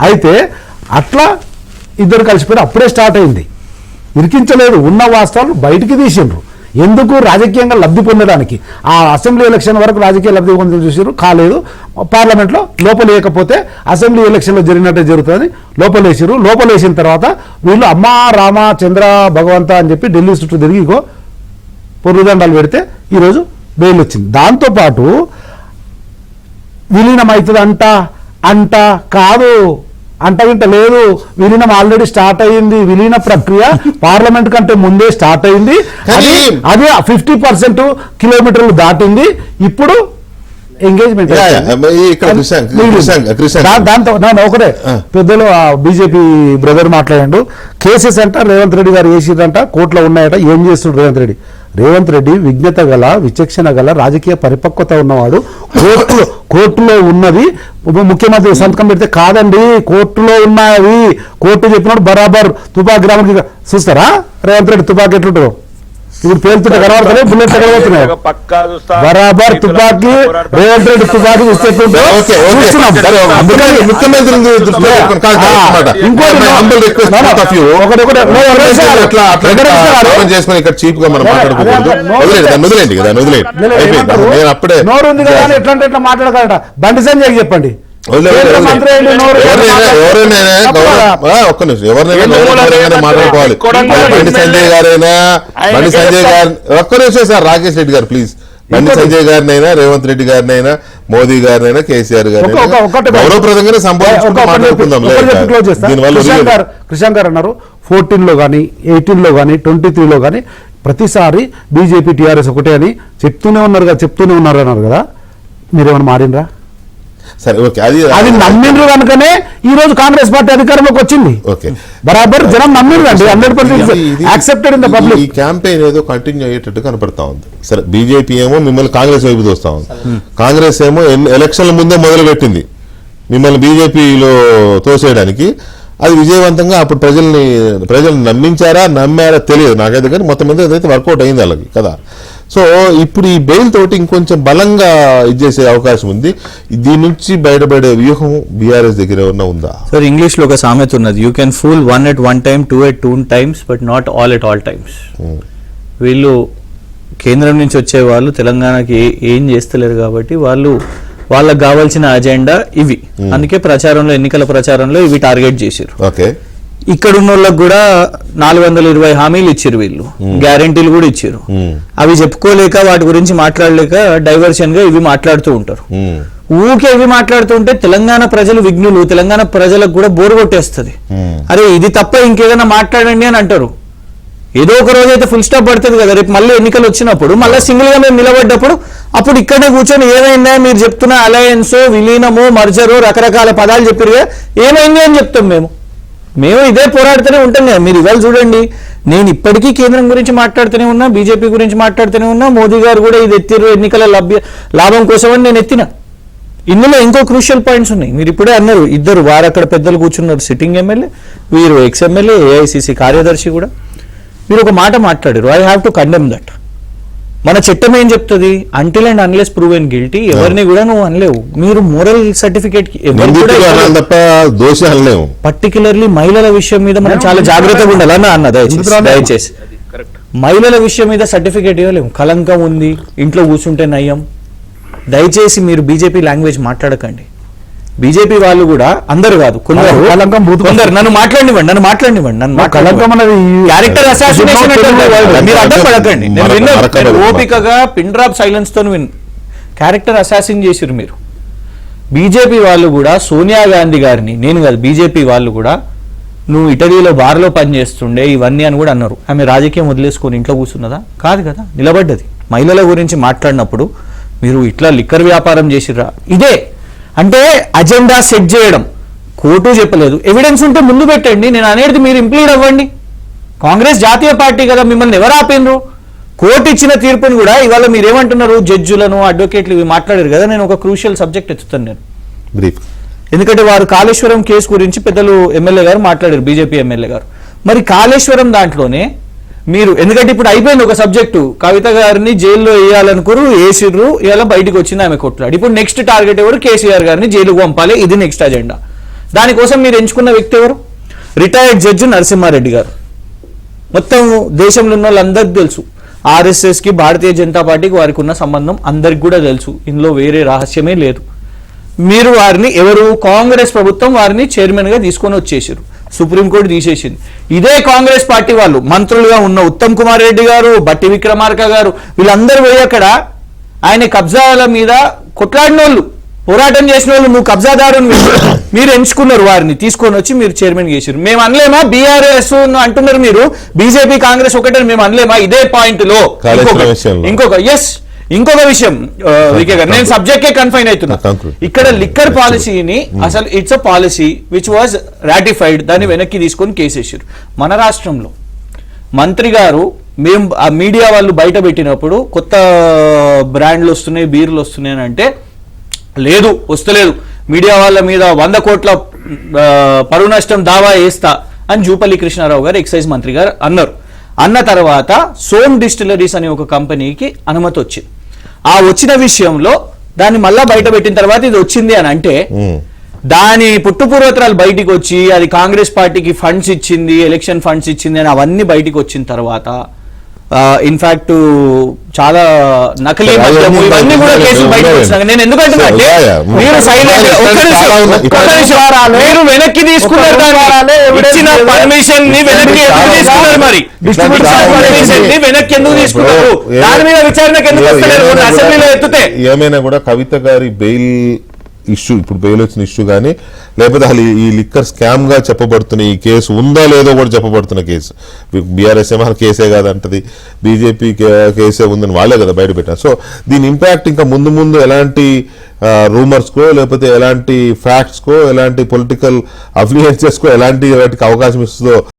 అయితే అట్లా ఇద్దరు కలిసిపోయి అప్పుడే స్టార్ట్ అయింది. ఇరికించలేదు, ఉన్న వాస్తవాలు బయటికి తీసిండ్రు. ఎందుకు? రాజకీయంగా లబ్ధి పొందడానికి. ఆ అసెంబ్లీ ఎలక్షన్ వరకు రాజకీయ లబ్ధి పొందని చూసారు, కాలేదు. పార్లమెంట్లో లోపలేయకపోతే అసెంబ్లీ ఎలక్షన్లో జరిగినట్టే జరుగుతుందని లోపలేసారు. లోపలేసిన తర్వాత వీళ్ళు అమ్మా రామ చంద్ర భగవంత అని చెప్పి ఢిల్లీ చుట్టూ తిరిగి పొర్రుదండాలు పెడితే ఈరోజు బెయిల్ వచ్చింది. దాంతోపాటు విలీనం అవుతుంది అంట కాదు, అంట వింట లేదు. విలీనం ఆల్రెడీ స్టార్ట్ అయ్యింది. విలీన ప్రక్రియ పార్లమెంట్ కంటే ముందే స్టార్ట్ అయింది. అది 50% కిలోమీటర్లు దాటింది. ఇప్పుడు ఎంగేజ్మెంట్ దాంతో ఒకటే పెద్దలు బీజేపీ బ్రదర్ మాట్లాడాడు. కేసెస్ అంట రేవంత్ రెడ్డి గారు వేసిరంట, కోర్టులో ఉన్నాయట. ఏం చేస్తుండ్రు రేవంత్ రెడ్డి విజ్ఞత గల, విచక్షణ గల, రాజకీయ పరిపక్వత ఉన్నవాడు. కోర్టులో ఉన్నది ముఖ్యమంత్రి సంతకం పెడితే కాదండి, కోర్టులో ఉన్నవి కోర్టు చెప్పినప్పుడు బరాబర్ తుపాకీ గ్రామానికి చూస్తారా రేవంత్ రెడ్డి తుపాకీ ఎట్లుంటారు? ఇప్పుడు పేలుతుంటే కనబడుతున్నాయి, బుల్లెట్ కనబడుతున్నాయి. బరాబర్ తుపాకీ రేవంత్ రెడ్డి తుపాకీ నోరుంది కదా అని ఎట్లా ఎట్లా మాట్లాడగలట. బండి సంజయ్ చెప్పండి. మాట్లాడుకోవాలి. బండి సంజయ్ గారైనా ఒక్క నిమిషం సార్, రాకేష్ రెడ్డి గారు ప్లీజ్. బండి సంజయ్ గారినైనా, రేవంత్ రెడ్డి గారినైనా, మోదీ గారినైనా, కేసీఆర్ గారినైనా గౌరవప్రదంగానే సంపాదించుకుందాం. కృష్ణ గారు అన్నారు 14లో కానీ 18లో కానీ 23లో కానీ ప్రతిసారి బీజేపీ టీఆర్ఎస్ ఒకటే అని చెప్తూనే ఉన్నారు అన్నారు కదా. మీరేమైనా మారినరా? సరే ఓకే, అది నమ్మిండ్రు కనుకనే ఈ రోజు కాంగ్రెస్ పార్టీ అధికారంలోకి వచ్చింది. బరాబర్ జనం నమ్మిండ్రు అండి. 100% యాక్సెప్టెడ్ ఇన్ ద పబ్లిక్. ఈ క్యాంపెయిన్ ఏదో కంటిన్యూ అయ్యేటట్టు కనపడతా ఉంది. సరే, బీజేపీ ఏమో మిమ్మల్ని కాంగ్రెస్ వైపు చూస్తా ఉంది. కాంగ్రెస్ ఏమో ఎలక్షన్ల ముందే మొదలు పెట్టింది మిమ్మల్ని బీజేపీలో తోసేయడానికి. అది విజయవంతంగా అప్పుడు ప్రజల్ని నమ్మారా తెలియదు నాకైతే, కానీ మొత్తం మీద ఏదైతే వర్కౌట్ అయింది వాళ్ళకి కదా. సో ఇప్పుడు ఈ బెయిల్ తోటి ఇంకొంచెం బలంగా ఇచ్చేసే అవకాశం ఉంది. దీని నుంచి బయటపడే వ్యూహం బీఆర్ఎస్ దగ్గర ఏమన్నా ఉందా? సార్, ఇంగ్లీష్ లో ఒక సామెత ఉన్నది, you can pool 1 at 1 time, 2 at 2 times, but not all at all times. వీళ్ళు కేంద్రం నుంచి వచ్చే వాళ్ళు తెలంగాణకి ఏం చేస్తలేరు కాబట్టి వాళ్ళకి కావాల్సిన అజెండా ఇవి. అందుకే ఎన్నికల ప్రచారంలో ఇవి టార్గెట్ చేశారు. ఓకే, ఇక్కడ ఉన్న వాళ్ళకి కూడా 420 హామీలు ఇచ్చారు వీళ్ళు, గ్యారెంటీలు కూడా ఇచ్చారు. అవి చెప్పుకోలేక వాటి గురించి మాట్లాడలేక డైవర్షన్ గా ఇవి మాట్లాడుతూ ఉంటారు. ఊకే ఇవి మాట్లాడుతుంటే తెలంగాణ ప్రజలు విఘ్నులు, తెలంగాణ ప్రజలకు కూడా బోరు కొట్టేస్తుంది. అరే ఇది తప్ప ఇంకేదైనా మాట్లాడండి అని అంటారు. ఏదో ఒక రోజు అయితే ఫుల్ స్టాప్ పడుతుంది కదా, రేపు మళ్ళీ ఎన్నికలు వచ్చినప్పుడు మళ్ళీ సింగిల్ గా మేము నిలబడ్డప్పుడు అప్పుడు ఇక్కడనే కూర్చొని ఏమైందా మీరు చెప్తున్న అలయన్స్, విలీనము, మర్జరు, రకరకాల పదాలు చెప్పారు కదా, ఏమైంది అని చెప్తాం. మేము ఇదే పోరాడుతూనే ఉంటాం కదా. మీరు ఇవాళ చూడండి, నేను ఇప్పటికీ కేంద్రం గురించి మాట్లాడుతూనే ఉన్నా, బీజేపీ గురించి మాట్లాడుతూనే ఉన్నా, మోదీ గారు కూడా ఇది ఎత్తిరు ఎన్నికల లాభం కోసం అని నేను ఎత్తిన. ఇందులో ఇంకో క్రూషియల్ పాయింట్స్ ఉన్నాయి. మీరు ఇప్పుడే అన్నారు, ఇద్దరు వారు అక్కడ పెద్దలు కూర్చున్నారు, సిట్టింగ్ ఎమ్మెల్యే, వీరు ఎక్స్ ఎమ్మెల్యే, ఏఐసిసి కార్యదర్శి కూడా. మీరు ఒక మాట మాట్లాడారు, I have to condemn that. మన చట్టం ఏం చెప్తుంది, until and unless proven guilty ఎవరిని కూడా నువ్వు అనలేవు. మీరు మోరల్ సర్టిఫికేట్ పర్టికులర్లీ మహిళల విషయం మీద మనం చాలా జాగ్రత్తగా ఉండాలని అన్న దయచేసి మహిళల విషయం మీద సర్టిఫికేట్ ఇవ్వలేము. కలంకం ఉంది, ఇంట్లో కూర్చుంటే నయ్యం. దయచేసి మీరు బీజేపీ లాంగ్వేజ్ మాట్లాడకండి. బీజేపీ వాళ్ళు కూడా అందరు కాదు, కొందరు నన్ను మాట్లాడినివ్వండి. క్యారెక్టర్ అసాసినేషన్ మీరు అడ్డం పడకండి. నేను ఓపికగా పిన్ డ్రాప్ సైలెన్స్ తో క్యారెక్టర్ అసాసిన్ చేసిరు మీరు. బీజేపీ వాళ్ళు కూడా సోనియా గాంధీ గారిని, నేను కాదు బీజేపీ వాళ్ళు కూడా, నువ్వు ఇటలీలో బార్లో పనిచేస్తుండే ఇవన్నీ అని కూడా అన్నారు. ఆమె రాజకీయం వదిలేసుకొని ఇంట్లో కూర్చున్నదా? కాదు కదా, నిలబడ్డది. మహిళల గురించి మాట్లాడినప్పుడు మీరు ఇట్లా లిక్కర్ వ్యాపారం చేసిర్రా, ఇదే అంటే అజెండా సెట్ చేయడం. కోర్టు చెప్పలేదు, ఎవిడెన్స్ ఉంటే ముందు పెట్టండి. నేను అనేది మీరు ఇంప్లీడ్ అవ్వండి. కాంగ్రెస్ జాతీయ పార్టీ కదా, మిమ్మల్ని ఎవరు ఆపిండ్రు? కోర్టు ఇచ్చిన తీర్పుని కూడా ఇవాళ మీరేమంటున్నారు, జడ్జులను, అడ్వకేట్లు ఇవి మాట్లాడారు కదా. నేను ఒక క్రూషియల్ సబ్జెక్ట్ ఎత్తుతాను నేను, ఎందుకంటే వారు కాళేశ్వరం కేసు గురించి పెద్దలు ఎమ్మెల్యే గారు మాట్లాడారు, బీజేపీ ఎమ్మెల్యే గారు. మరి కాళేశ్వరం దాంట్లోనే మీరు, ఎందుకంటే ఇప్పుడు అయిపోయింది ఒక సబ్జెక్టు, కవిత గారిని జైల్లో వేయాలనుకోరు, వేసిర్రు, ఇలా బయటకు వచ్చింది ఆమె కొట్లాడు. ఇప్పుడు నెక్స్ట్ టార్గెట్ ఎవరు? కేసీఆర్ గారిని జైలుకు పంపాలి, ఇది నెక్స్ట్ అజెండా. దానికోసం మీరు ఎంచుకున్న వ్యక్తి ఎవరు? రిటైర్డ్ జడ్జి నరసింహారెడ్డి గారు. మొత్తం దేశంలో ఉన్న వాళ్ళందరికీ తెలుసు, ఆర్ఎస్ఎస్ కి భారతీయ జనతా పార్టీకి వారికి ఉన్న సంబంధం అందరికి కూడా తెలుసు. ఇందులో వేరే రహస్యమే లేదు. మీరు వారిని ఎవరు? కాంగ్రెస్ ప్రభుత్వం వారిని చైర్మన్ గా తీసుకొని వచ్చేసారు, సుప్రీంకోర్టు తీసేసింది. ఇదే కాంగ్రెస్ పార్టీ వాళ్ళు మంత్రులుగా ఉన్న ఉత్తమ్ కుమార్ రెడ్డి గారు, బట్టి విక్రమార్క గారు, వీళ్ళందరూ పోయి అక్కడ ఆయన కబ్జాల మీద కొట్లాడిన వాళ్ళు, పోరాటం చేసిన వాళ్ళు, నువ్వు కబ్జాదారు మీరు ఎంచుకున్నారు, వారిని తీసుకొని వచ్చి మీరు చైర్మన్ చేశారు. మేము అనలేమా? బీఆర్ఎస్ అంటున్నారు మీరు, బీజేపీ కాంగ్రెస్ ఒకటే మేము అనలేమా? ఇదే పాయింట్ లో ఇంకొక విషయం వికే గారు, నేను సబ్జెక్ట్ కే కన్ఫైన్ అవుతున్నా. ఇక్కడ లిక్కర్ పాలసీని అసలు it's a policy which was ratified, దాన్ని వెనక్కి తీసుకొని కేసేసారు. మన రాష్ట్రంలో మంత్రి గారు, మేము ఆ మీడియా వాళ్ళు బయట పెట్టినప్పుడు కొత్త బ్రాండ్లు వస్తున్నాయి, బీర్లు వస్తున్నాయి అని అంటే, లేదు వస్తలేదు, మీడియా వాళ్ళ మీద 100 కోట్ల పరువు నష్టం దావా వేస్తా అని జూపల్లి కృష్ణారావు గారు, ఎక్సైజ్ మంత్రి గారు అన్నారు. అన్న తర్వాత సోమ్ డిస్టిలరీస్ అనే ఒక కంపెనీకి అనుమతి వచ్చింది. ఆ వచ్చిన విషయంలో దాన్ని మళ్ళా బయట పెట్టిన తర్వాత ఇది వచ్చింది అని అంటే, దాని పుట్టుపూర్వత్రాలు బయటికి వచ్చి అది కాంగ్రెస్ పార్టీకి ఫండ్స్ ఇచ్చింది, ఎలక్షన్ ఫండ్స్ ఇచ్చింది అని అవన్నీ బయటికి వచ్చిన తర్వాత ఇన్ఫాక్ట్ చాలా నకిలీ మద్యము ఇవన్నీ కూడా కేసులు బయటకు వచ్చినాయి. నేను ఎందుకంటున్నా అంటే, మీరు సైలెంట్ మీరు వెనక్కి తీసుకున్నారు, ఇచ్చిన పర్మిషన్ ని వెనక్కి ఎందుకు తీసుకున్నారు? మరి పర్మిషన్ ని వెనక్కి ఎందుకు తీసుకున్నారు? దాని మీద విచారణకు ఎందుకు వస్తలేదు? అసెంబ్లీలో ఎత్తుతే ఏమైనా కూడా కవిత గారి బెయిల్ ఇష్యూ, ఇప్పుడు బెయిల్ వచ్చిన ఇష్యూ కానీ, లేకపోతే అసలు ఈ లిక్కర్ స్కామ్ గా చెప్పబడుతున్న ఈ కేసు ఉందా లేదో కూడా చెప్పబడుతున్న కేసు, బీఆర్ఎస్ ఏమో కేసే కాదంటది, బీజేపీ కేసే ఉందని వాళ్ళే కదా బయట పెట్టారు. సో దీని ఇంపాక్ట్ ఇంకా ముందు ముందు ఎలాంటి రూమర్స్ కో, లేకపోతే ఎలాంటి ఫ్యాక్ట్స్ కో, ఎలాంటి పొలిటికల్ అఫిలియన్సెస్ కో ఎలాంటి వాటికి అవకాశం ఇస్తుందో